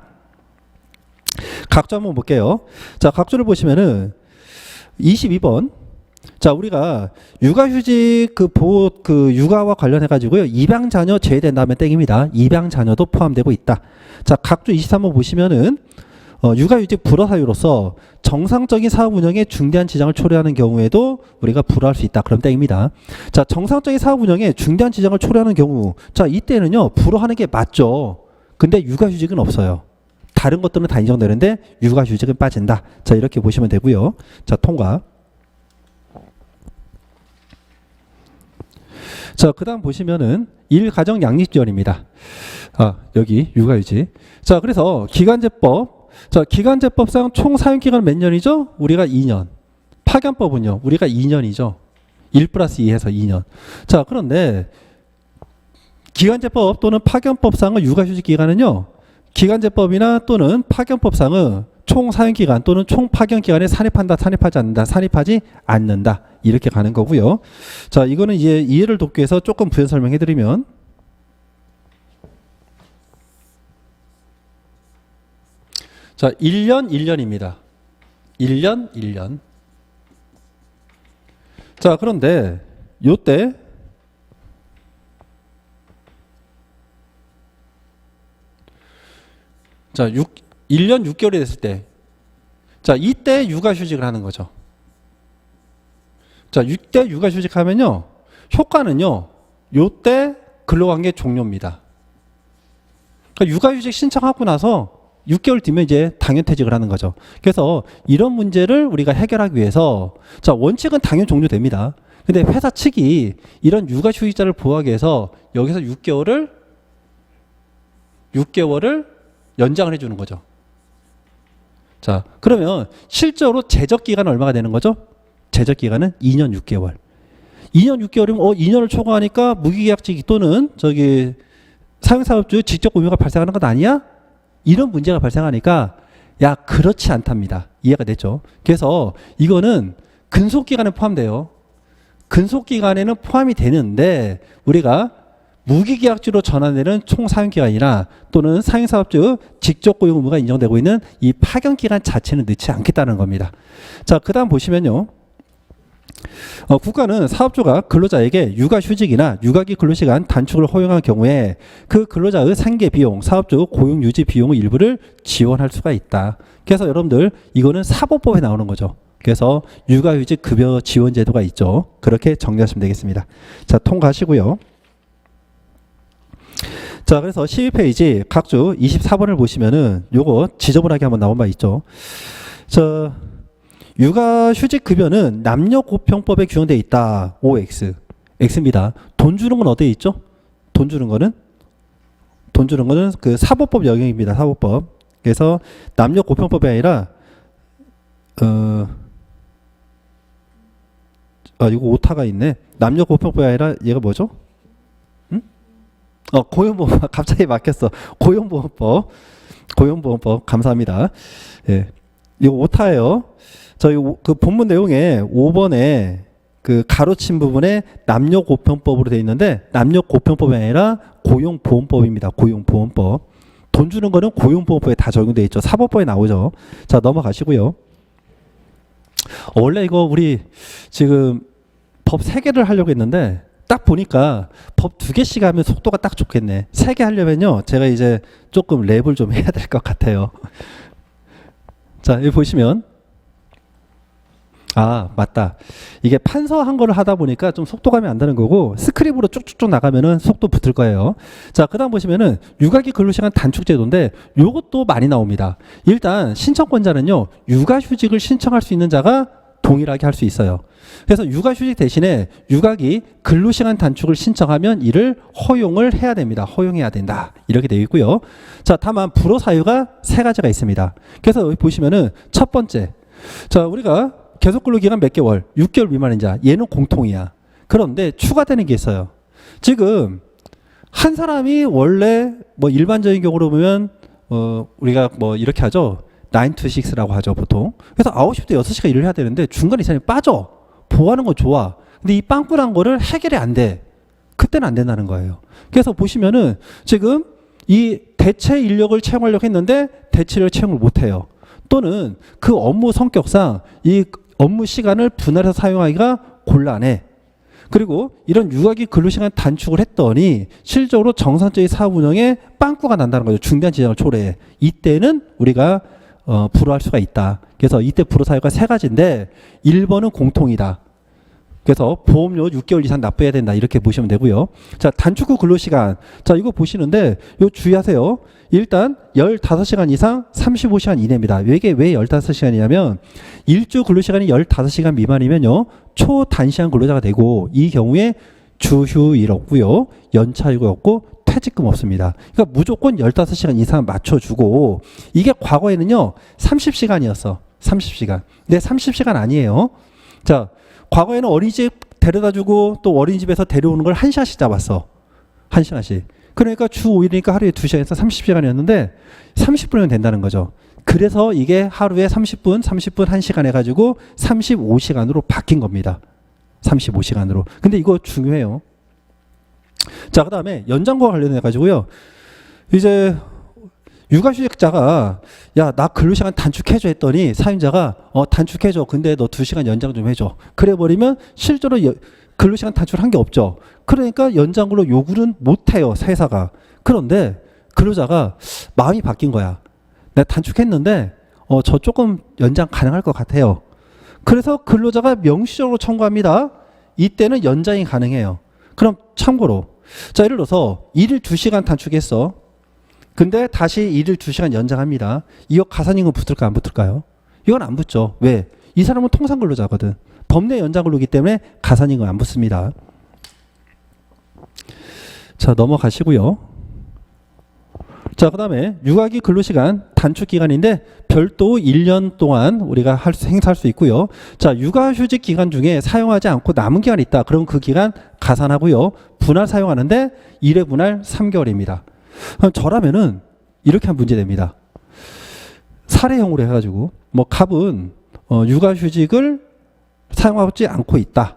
각조 한번 볼게요. 자, 각조를 보시면은 22번. 자, 우리가 육아휴직 육아와 관련해 가지고요. 입양 자녀 제외된다면 땡입니다. 입양 자녀도 포함되고 있다. 자, 각조 23번 보시면은 육아휴직 불허 사유로서 정상적인 사업 운영에 중대한 지장을 초래하는 경우에도 우리가 불허할 수 있다. 그럼 땡입니다. 자, 정상적인 사업 운영에 중대한 지장을 초래하는 경우, 자, 이때는요 불허하는 게 맞죠. 근데 육아휴직은 없어요. 다른 것들은 다 인정되는데 육아휴직은 빠진다. 자, 이렇게 보시면 되고요. 자, 통과. 자, 그 다음 보시면은 일가정 양립지원입니다. 아, 여기 육아휴직. 자, 그래서 기간제법. 자, 기간제법상 총 사용기간 몇 년이죠? 우리가 2년. 파견법은요, 우리가 2년이죠. 1+2 해서 2년. 자, 그런데 기간제법 또는 파견법상의 육아휴직 기간은요, 기간제법이나 또는 파견법상은 총 사용기간 또는 총 파견기간에 산입한다, 산입하지 않는다, 산입하지 않는다. 이렇게 가는 거고요. 자, 이거는 이제 이해를 돕기 위해서 조금 부연 설명해 드리면, 자, 1년 1년입니다. 1년 1년. 자, 그런데 요때 자, 1년 6개월이 됐을 때, 자, 이때 육아휴직을 하는 거죠. 자, 이때 육아휴직 하면요, 효과는요, 요때 근로관계 종료입니다. 그러니까 육아휴직 신청하고 나서 6개월 뒤면 이제 당연퇴직을 하는 거죠. 그래서 이런 문제를 우리가 해결하기 위해서, 자, 원칙은 당연 종료됩니다. 근데 회사 측이 이런 육아휴직자를 보호하기 위해서 여기서 6개월을 연장을 해주는 거죠. 자, 그러면 실제로 제적기간은 얼마가 되는 거죠? 제적기간은 2년 6개월. 2년 6개월이면 2년을 초과하니까 무기계약직 또는 사용사업주의 직접 공유가 발생하는 것 아니야? 이런 문제가 발생하니까 야, 그렇지 않답니다. 이해가 됐죠? 그래서 이거는 근속기간에 포함돼요. 근속기간에는 포함이 되는데 우리가 무기계약주로 전환되는 총 사용기간이나 또는 사용사업주 직접 고용 의무가 인정되고 있는 이 파견기간 자체는 넣지 않겠다는 겁니다. 자, 그 다음 보시면요. 국가는 사업주가 근로자에게 육아휴직이나 육아기 근로시간 단축을 허용한 경우에 그 근로자의 생계비용, 사업주 고용유지 비용의 일부를 지원할 수가 있다. 그래서 여러분들 이거는 사법법에 나오는 거죠. 그래서 육아휴직 급여 지원 제도가 있죠. 그렇게 정리하시면 되겠습니다. 자, 통과하시고요. 자, 그래서 12페이지 각주 24번을 보시면은 요거 지저분하게 한번 나온 바 있죠. 자, 육아휴직 급여는 남녀고평법에 규정되어 있다. OX. X입니다. 돈 주는 건 어디에 있죠? 돈 주는 거는 그 사법법 영역입니다. 사법법. 그래서 남녀고평법이 아니라 이거 오타가 있네. 남녀고평법이 아니라 얘가 뭐죠? 고용보험법. 갑자기 막혔어. 고용보험법. 감사합니다. 예. 이거 오타예요. 저희 그 본문 내용에 5번에 그 가로친 부분에 남녀고평법으로 되어 있는데 남녀고평법이 아니라 고용보험법입니다. 고용보험법. 돈 주는 거는 고용보험법에 다 적용되어 있죠. 사법법에 나오죠. 자, 넘어가시고요. 원래 이거 우리 지금 법 3개를 하려고 했는데 딱 보니까 법 2개씩 하면 속도가 딱 좋겠네. 3개 하려면요, 제가 이제 조금 랩을 좀 해야 될 것 같아요. 자, 여기 보시면, 맞다. 이게 판서한 거를 하다 보니까 좀 속도감이 안 나는 거고, 스크립으로 쭉쭉쭉 나가면은 속도 붙을 거예요. 자, 그 다음 보시면은 육아기 근로시간 단축제도인데, 요것도 많이 나옵니다. 일단 신청권자는요, 육아휴직을 신청할 수 있는 자가 동일하게 할 수 있어요. 그래서 육아휴직 대신에 육아기 근로시간 단축을 신청하면 이를 허용을 해야 됩니다. 허용해야 된다. 이렇게 되어 있고요. 자, 다만 불허 사유가 3가지가 있습니다. 그래서 여기 보시면은 첫 번째, 자, 우리가 계속 근로기간 몇 개월? 6개월 미만인 자, 얘는 공통이야. 그런데 추가되는 게 있어요. 지금 한 사람이 원래 뭐 일반적인 경우로 보면 우리가 뭐 이렇게 하죠. 9 to 6라고 하죠, 보통. 그래서 9시부터 6시간 일을 해야 되는데 중간에 이 사람이 빠져. 보호하는 건 좋아. 근데 이 빵꾸난 거를 해결이 안 돼. 그때는 안 된다는 거예요. 그래서 보시면은 지금 이 대체 인력을 채용하려고 했는데 대체 인력을 채용을 못 해요. 또는 그 업무 성격상 이 업무 시간을 분할해서 사용하기가 곤란해. 그리고 이런 유아기 근로시간 단축을 했더니 실질적으로 정상적인 사업 운영에 빵꾸가 난다는 거죠. 중대한 지장을 초래해. 이때는 우리가 불허할 수가 있다. 그래서 이때 불허 사유가 세 가지인데 1번은 공통이다. 그래서 보험료 6개월 이상 납부해야 된다. 이렇게 보시면 되고요. 자, 단축 후 근로시간. 자, 이거 보시는데 요 주의하세요. 일단 15시간 이상 35시간 이내입니다. 이게 왜 15시간이냐면 일주 근로시간이 15시간 미만이면요. 초단시간 근로자가 되고 이 경우에 주휴일 없고요. 연차휴가 없고 퇴직금 없습니다. 그러니까 무조건 15시간 이상 맞춰주고 이게 과거에는요. 30시간이었어. 30시간. 근데 30시간 아니에요. 자, 과거에는 어린이집 데려다주고 또 어린이집에서 데려오는 걸 1시간씩 잡았어. 1시간씩. 그러니까 주 5일이니까 하루에 2시간에서 30시간이었는데 30분이면 된다는 거죠. 그래서 이게 하루에 30분, 30분 1시간 해가지고 35시간으로 바뀐 겁니다. 35시간으로. 근데 이거 중요해요. 자, 그 다음에 연장과 관련해가지고요. 이제 육아휴직자가 야, 나 근로시간 단축해줘 했더니 사임자가 단축해줘. 근데 너 2시간 연장 좀 해줘. 그래버리면 실제로 근로시간 단축을 한 게 없죠. 그러니까 연장근로 요구는 못해요. 회사가. 그런데 근로자가 마음이 바뀐 거야. 내가 단축했는데 저 조금 연장 가능할 것 같아요. 그래서 근로자가 명시적으로 청구합니다. 이때는 연장이 가능해요. 그럼 참고로 자, 예를 들어서 일일 2시간 단축했어. 근데 다시 일일 2시간 연장합니다. 이거 가산임금 붙을까 안 붙을까요? 이건 안 붙죠. 왜? 이 사람은 통상근로자거든. 법내 연장근로이기 때문에 가산임금 안 붙습니다. 자, 넘어가시고요. 자, 그 다음에 육아기 근로시간 단축기간인데 별도 1년 동안 우리가 행사할 수 있고요. 자, 육아휴직 기간 중에 사용하지 않고 남은 기간이 있다. 그럼 그 기간 가산하고요. 분할 사용하는데 1회 분할 3개월입니다. 저라면은 이렇게 하면 문제됩니다. 사례형으로 해가지고 뭐 갑은 육아휴직을 사용하지 않고 있다.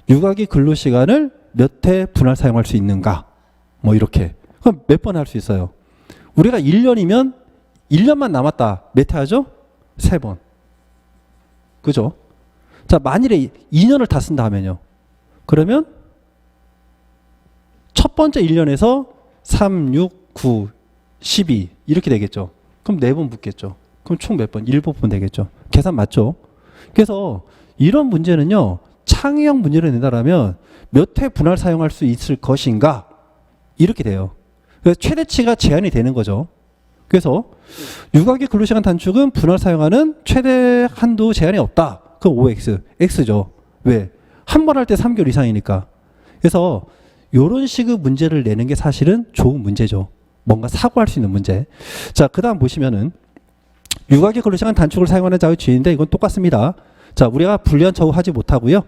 육아기 근로시간을 몇 회 분할 사용할 수 있는가? 뭐 이렇게. 그럼 몇 번 할 수 있어요? 우리가 1년이면 1년만 남았다. 몇 회 하죠? 3번. 그죠? 자, 만일에 2년을 다 쓴다 하면요. 그러면 첫 번째 1년에서 3, 6, 9, 12 이렇게 되겠죠. 그럼 4번 붙겠죠. 그럼 총 몇 번? 7번 되겠죠. 계산 맞죠? 그래서 이런 문제는요. 창의형 문제를 낸다라면 몇 회 분할 사용할 수 있을 것인가? 이렇게 돼요. 그래서 최대치가 제한이 되는 거죠. 그래서 육아기 근로시간 단축은 분할 사용하는 최대 한도 제한이 없다. 그럼 OX, X죠. 왜? 한 번 할 때 3개월 이상이니까. 그래서 이런 식의 문제를 내는 게 사실은 좋은 문제죠. 뭔가 사고할 수 있는 문제. 자, 그 다음 보시면은 육아기 근로시간 단축을 사용하는 자의 주의인데 이건 똑같습니다. 자, 우리가 불리한 처우하지 못하고요.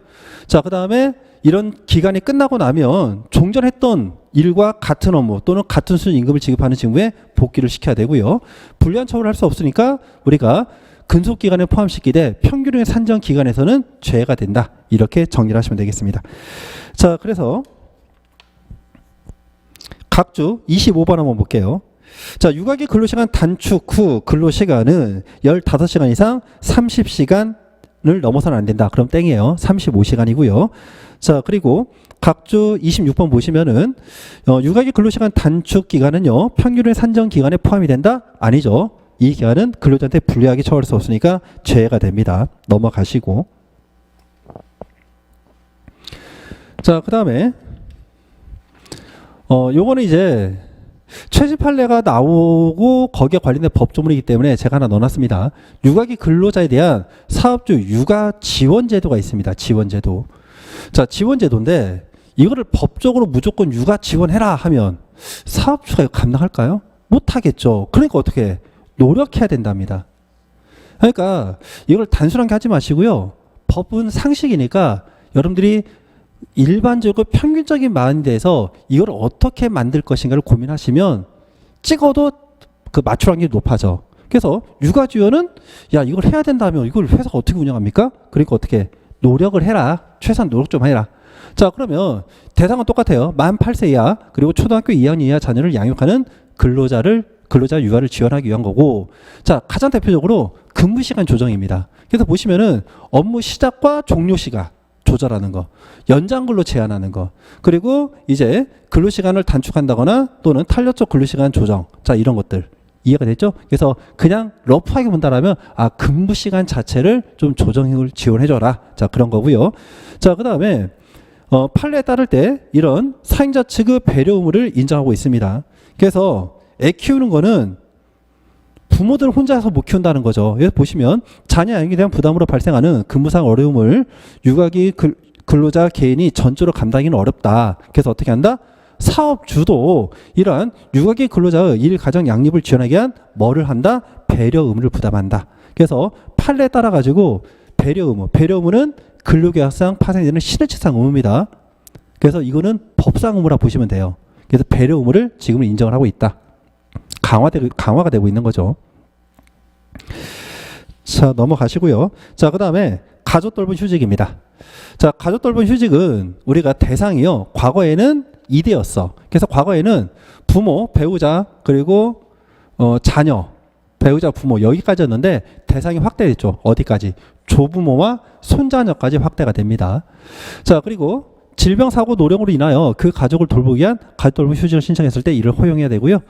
자, 그 다음에 이런 기간이 끝나고 나면 종전했던 일과 같은 업무 또는 같은 수준 임금을 지급하는 직무에 복귀를 시켜야 되고요. 불리한 처우를 할 수 없으니까 우리가 근속기간에 포함시키되 평균의 산정 기간에서는 제외가 된다. 이렇게 정리를 하시면 되겠습니다. 자, 그래서 각주 25번 한번 볼게요. 자, 육아기 근로시간 단축 후 근로시간은 15시간 이상 30시간을 넘어서는 안 된다. 그럼 땡이에요. 35시간이고요. 자, 그리고 각주 26번 보시면은 육아기 근로시간 단축 기간은요. 평균의 산정 기간에 포함이 된다? 아니죠. 이 기간은 근로자한테 불리하게 처할 수 없으니까 제외가 됩니다. 넘어가시고. 자, 그 다음에 요거는 이제 최지 판례가 나오고 거기에 관련된 법조문이기 때문에 제가 하나 넣어놨습니다. 육아기 근로자에 대한 사업주 육아 지원 제도가 있습니다. 지원 제도. 자, 지원 제도인데 이거를 법적으로 무조건 육아 지원해라 하면 사업주가 이거 감당할까요? 못하겠죠. 그러니까 어떻게 노력해야 된답니다. 그러니까 이걸 단순하게 하지 마시고요. 법은 상식이니까 여러분들이 일반적으로 평균적인 마인드에서 이걸 어떻게 만들 것인가를 고민하시면 찍어도 그 맞출 확률이 높아져. 그래서 육아지원은 야 이걸 해야 된다면 이걸 회사가 어떻게 운영합니까? 그러니까 어떻게 노력을 해라. 최소한 노력 좀 해라. 자 그러면 대상은 똑같아요. 만 8세 이하 그리고 초등학교 2학년 이하 자녀를 양육하는 근로자 육아를 지원하기 위한 거고 자 가장 대표적으로 근무시간 조정입니다. 그래서 보시면은 업무 시작과 종료 시간 조절하는 거, 연장 근로 제한하는 거, 그리고 이제 근로 시간을 단축한다거나 또는 탄력적 근로 시간 조정, 자 이런 것들 이해가 됐죠? 그래서 그냥 러프하게 본다라면 근무 시간 자체를 좀 조정을 지원해줘라, 자 그런 거고요. 자 그다음에 판례에 따를 때 이런 사행자 측의 배려 의무를 인정하고 있습니다. 그래서 애 키우는 거는 부모들 혼자서 못 키운다는 거죠. 여기 보시면 자녀 양육에 대한 부담으로 발생하는 근무상 어려움을 육아기 근로자 개인이 전적으로 감당하기는 어렵다. 그래서 어떻게 한다? 사업주도 이러한 육아기 근로자의 일 가정 양립을 지원하기 위한 뭐를 한다? 배려 의무를 부담한다. 그래서 판례에 따라 가지고 배려 의무는 근로계약상 파생되는 신의칙상 의무입니다. 그래서 이거는 법상 의무라 보시면 돼요. 그래서 배려 의무를 지금은 인정을 하고 있다. 강화가 되고 있는 거죠. 자 넘어가시고요. 자 그다음에 가족 돌봄 휴직입니다. 자 가족 돌봄 휴직은 우리가 대상이요 과거에는 2대였어. 그래서 과거에는 부모, 배우자 그리고 자녀, 배우자, 부모 여기까지였는데 대상이 확대됐죠. 어디까지? 조부모와 손자녀까지 확대가 됩니다. 자 그리고 질병, 사고, 노령으로 인하여 그 가족을 돌보기 위한 가족 돌봄 휴직을 신청했을 때 이를 허용해야 되고요.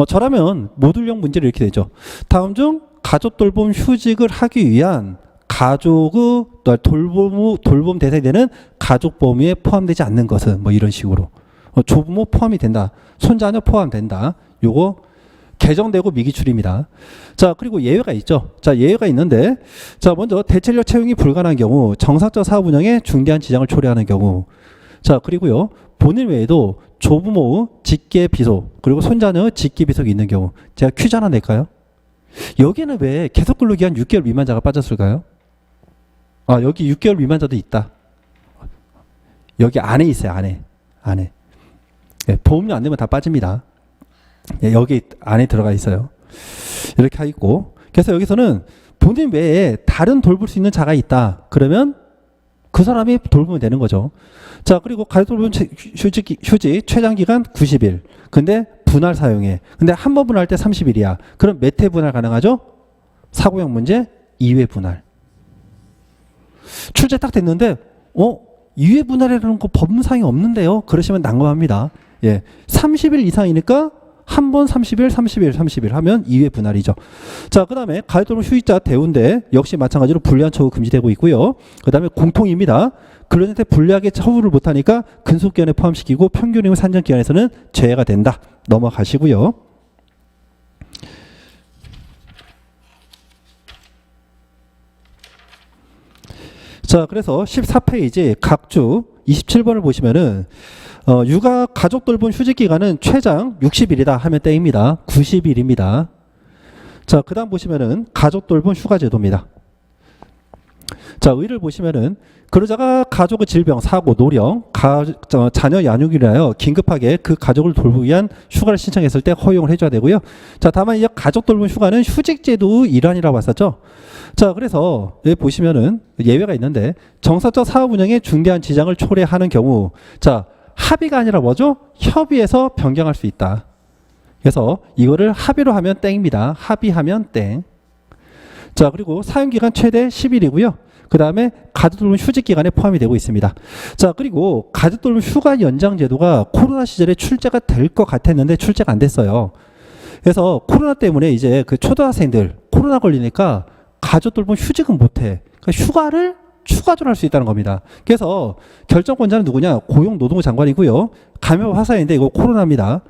저라면 모듈형 문제를 이렇게 되죠. 다음 중 가족 돌봄 휴직을 하기 위한 가족의 돌봄 대상이 되는 가족 범위에 포함되지 않는 것은 뭐 이런 식으로 조부모 포함이 된다. 손자녀 포함된다. 요거 개정되고 미기출입니다. 자 그리고 예외가 있죠. 자 예외가 있는데 자 먼저 대체인력 채용이 불가능한 경우 정상적 사업 운영에 중대한 지장을 초래하는 경우 자 그리고요 본인 외에도 조부모의 직계 비속 그리고 손자녀의 직계 비속이 있는 경우 제가 퀴즈 하나 낼까요? 여기는 왜 계속 근로기간 6개월 미만자가 빠졌을까요? 여기 6개월 미만자도 있다. 여기 안에 있어요. 안에 예, 보험료 안 내면 다 빠집니다. 예, 여기 안에 들어가 있어요. 이렇게 하고 있고 그래서 여기서는 본인 외에 다른 돌볼 수 있는 자가 있다. 그러면 그 사람이 돌보면 되는 거죠. 자 그리고 가족 돌봄 휴직 최장기간 90일 근데 분할 사용해. 근데 한 번 분할 때 30일이야. 그럼 몇 회 분할 가능하죠? 사고형 문제 2회 분할. 출제 딱 됐는데 2회 분할이라는 거 법무상이 없는데요. 그러시면 난감합니다. 예, 30일 이상이니까 한 번 30일 하면 2회 분할이죠. 자, 그 다음에 가족돌봄 휴직자 대우인데 역시 마찬가지로 불리한 처우 금지되고 있고요. 그 다음에 공통입니다. 근로자한테 불리하게 처우를 못하니까 근속기간에 포함시키고 평균임금 산정기간에서는 제외가 된다. 넘어가시고요. 자, 그래서 14페이지 각주 27번을 보시면은 육아 가족 돌봄 휴직 기간은 최장 60일이다 하면 땡입니다. 90일입니다. 자, 그다음 보시면은 가족 돌봄 휴가 제도입니다. 자, 의를 보시면은 근로자가 가족의 질병, 사고, 노령, 자녀 양육을 위하여 긴급하게 그 가족을 돌보기 위한 휴가를 신청했을 때 허용을 해줘야 되고요. 자, 다만 이제 가족 돌봄 휴가는 휴직 제도의 일환이라고 봤었죠. 자, 그래서 여기 보시면은 예외가 있는데 정사적 사업 운영에 중대한 지장을 초래하는 경우, 자, 합의가 아니라 뭐죠? 협의해서 변경할 수 있다. 그래서 이거를 합의로 하면 땡입니다. 합의하면 땡. 자, 그리고 사용기간 최대 10일이고요. 그 다음에 가족돌봄 휴직 기간에 포함이 되고 있습니다. 자, 그리고 가족돌봄 휴가 연장 제도가 코로나 시절에 출제가 될 것 같았는데 출제가 안 됐어요. 그래서 코로나 때문에 이제 그 초등학생들 코로나 걸리니까 가족돌봄 휴직은 못해. 그러니까 휴가를 추가적으로 할 수 있다는 겁니다. 그래서 결정권자는 누구냐? 고용노동부 장관이고요. 감염 화사인데 이거 코로나입니다.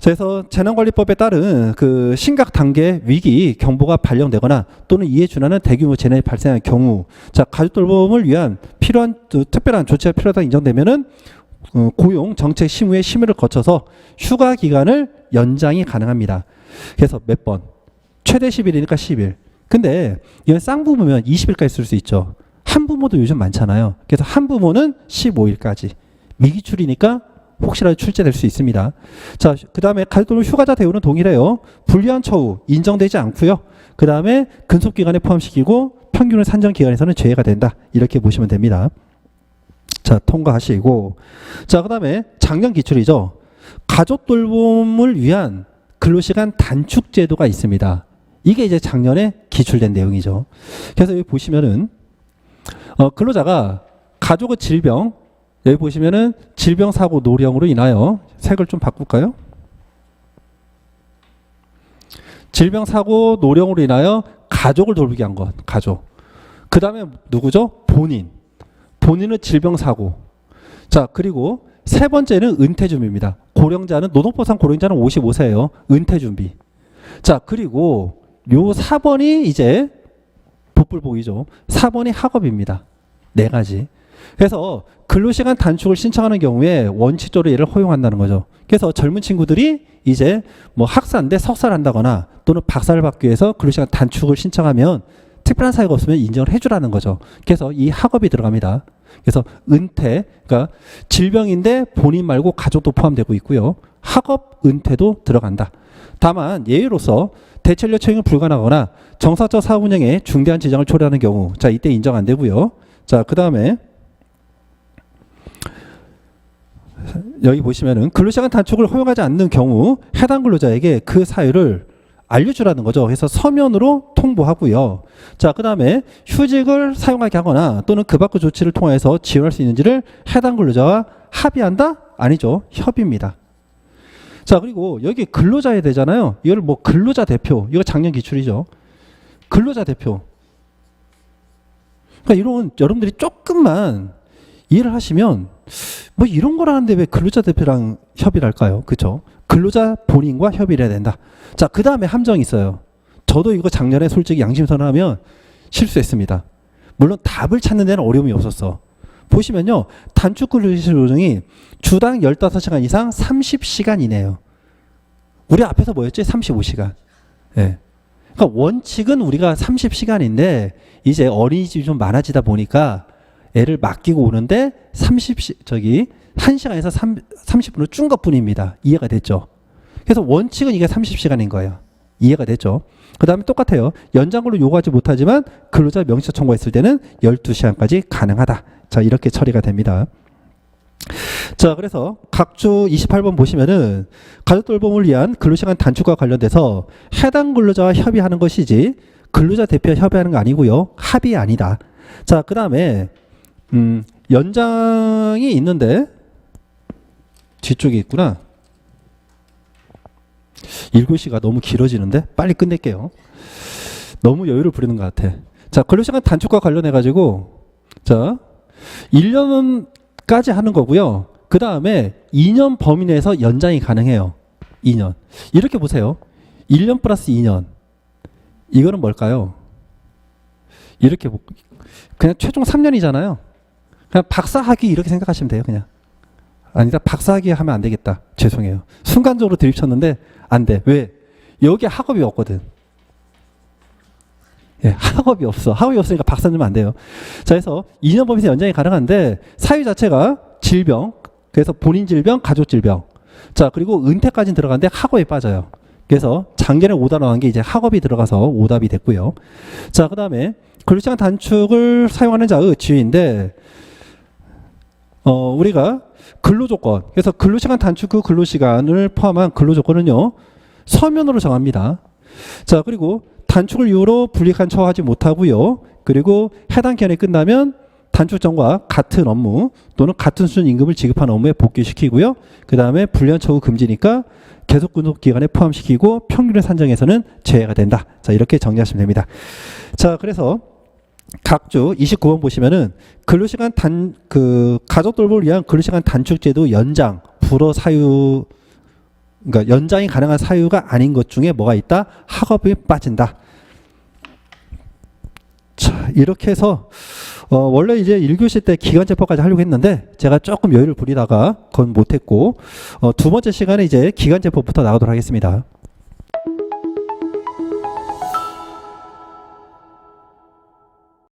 그래서 재난관리법에 따른 그 심각 단계 위기 경보가 발령되거나 또는 이에 준하는 대규모 재난이 발생할 경우, 자, 가족돌봄을 위한 필요한 특별한 조치가 필요하다 인정되면은 고용 정책 심의의 심의를 거쳐서 휴가 기간을 연장이 가능합니다. 그래서 몇 번? 최대 10일이니까 10일. 근데 이건 쌍부모면 20일까지 쓸 수 있죠. 한부모도 요즘 많잖아요. 그래서 한부모는 15일까지. 미기출이니까 혹시라도 출제될 수 있습니다. 자, 그 다음에 가족돌봄 휴가자 대우는 동일해요. 불리한 처우 인정되지 않고요. 그 다음에 근속기간에 포함시키고 평균을 산정기간에서는 제외가 된다. 이렇게 보시면 됩니다. 자, 통과하시고. 자, 그 다음에 작년 기출이죠. 가족돌봄을 위한 근로시간 단축 제도가 있습니다. 이게 이제 작년에 기출된 내용이죠. 그래서 여기 보시면은 근로자가 가족의 질병, 여기 보시면은 질병, 사고, 노령으로 인하여 색을 좀 바꿀까요? 질병, 사고, 노령으로 인하여 가족을 돌보게 한 것, 가족. 그 다음에 누구죠? 본인은 질병, 사고. 자, 그리고 세 번째는 은퇴준비입니다. 고령자는, 노동법상 고령자는 55세예요. 은퇴준비. 자, 그리고 요 4번이 이제 복불복이죠. 4번이 학업입니다. 네 가지. 그래서 근로시간 단축을 신청하는 경우에 원칙적으로 얘를 허용한다는 거죠. 그래서 젊은 친구들이 이제 뭐 학사인데 석사를 한다거나 또는 박사를 받기 위해서 근로시간 단축을 신청하면 특별한 사유가 없으면 인정을 해주라는 거죠. 그래서 이 학업이 들어갑니다. 그래서 은퇴, 그러니까 질병인데 본인 말고 가족도 포함되고 있고요. 학업 은퇴도 들어간다. 다만 예외로서 대체인력 채용이 불가능하거나 정사적 사업 운영에 중대한 지장을 초래하는 경우, 자, 이때 인정 안 되고요. 자, 그 다음에 여기 보시면은 근로시간 단축을 허용하지 않는 경우 해당 근로자에게 그 사유를 알려주라는 거죠. 그래서 서면으로 통보하고요. 자, 그 다음에 휴직을 사용하게 하거나 또는 그 밖의 조치를 통해서 지원할 수 있는지를 해당 근로자와 합의한다? 아니죠. 협의입니다. 자, 그리고 여기 근로자에 되잖아요. 이걸 뭐 근로자 대표, 이거 작년 기출이죠. 근로자 대표. 그러니까 이런 여러분들이 조금만 이해를 하시면 뭐 이런 거라는데 왜 근로자 대표랑 협의를 할까요? 그렇죠? 근로자 본인과 협의를 해야 된다. 자, 그 다음에 함정이 있어요. 저도 이거 작년에 솔직히 양심선언하면 실수했습니다. 물론 답을 찾는 데는 어려움이 없었어. 보시면요. 단축 근로시간 조정이 주당 15시간 이상 30시간 이내예요. 우리 앞에서 뭐였지? 35시간. 예. 그러니까 원칙은 우리가 30시간인데 이제 어린이집이 좀 많아지다 보니까 애를 맡기고 오는데 1시간에서 30분을 준 것뿐입니다. 이해가 됐죠? 그래서 원칙은 이게 30시간인 거예요. 이해가 됐죠? 그 다음에 똑같아요. 연장근로 요구하지 못하지만 근로자 명시적 청구했을 때는 12시간까지 가능하다. 자, 이렇게 처리가 됩니다. 자, 그래서 각주 28번 보시면은 가족돌봄을 위한 근로시간 단축과 관련돼서 해당 근로자와 협의하는 것이지 근로자 대표와 협의하는 거 아니고요. 합의 아니다. 자, 그 다음에 연장이 있는데 뒤쪽에 있구나. 1교시가 너무 길어지는데 빨리 끝낼게요. 너무 여유를 부리는 것 같아. 자, 근로시간 단축과 관련해 가지고 자, 1년까지 하는 거고요. 그 다음에 2년 범위 내에서 연장이 가능해요. 2년. 이렇게 보세요. 1년 플러스 2년. 이거는 뭘까요? 이렇게 그냥 최종 3년이잖아요. 그냥 박사학위 이렇게 생각하시면 돼요. 그냥. 아니다. 박사학위 하면 안 되겠다. 죄송해요. 순간적으로 들이쳤는데 안 돼. 왜? 여기에 학업이 없거든. 예, 학업이 없어. 학업이 없으니까 박사 주면 안 돼요. 자, 그래서 2년 범위에서 연장이 가능한데 사유 자체가 질병, 그래서 본인 질병, 가족 질병. 자, 그리고 은퇴까지 들어가는데 학업이 빠져요. 그래서 작년에 오답 나온 게 이제 학업이 들어가서 오답이 됐고요. 자, 그 다음에 근로시간 단축을 사용하는 자의 지위인데 우리가 근로조건, 그래서 근로시간 단축 후 근로시간을 포함한 근로조건은요 서면으로 정합니다. 자, 그리고 단축을 이유로 불이익한 처하지 못하고요. 그리고 해당 기간이 끝나면 단축전과 같은 업무 또는 같은 수준 임금을 지급하는 업무에 복귀시키고요. 그 다음에 불리한 처우 금지니까 계속 근속 기간에 포함시키고 평균을 산정해서는 제외가 된다. 자, 이렇게 정리하시면 됩니다. 자, 그래서 각주 29번 보시면은 근로시간 가족 돌봄을 위한 근로시간 단축제도 연장 불어 사유, 그러니까 연장이 가능한 사유가 아닌 것 중에 뭐가 있다? 학업이 빠진다. 자, 이렇게 해서 원래 이제 1교시 때 기간제포까지 하려고 했는데 제가 조금 여유를 부리다가 그건 못했고 두 번째 시간에 이제 기간제포부터 나오도록 하겠습니다.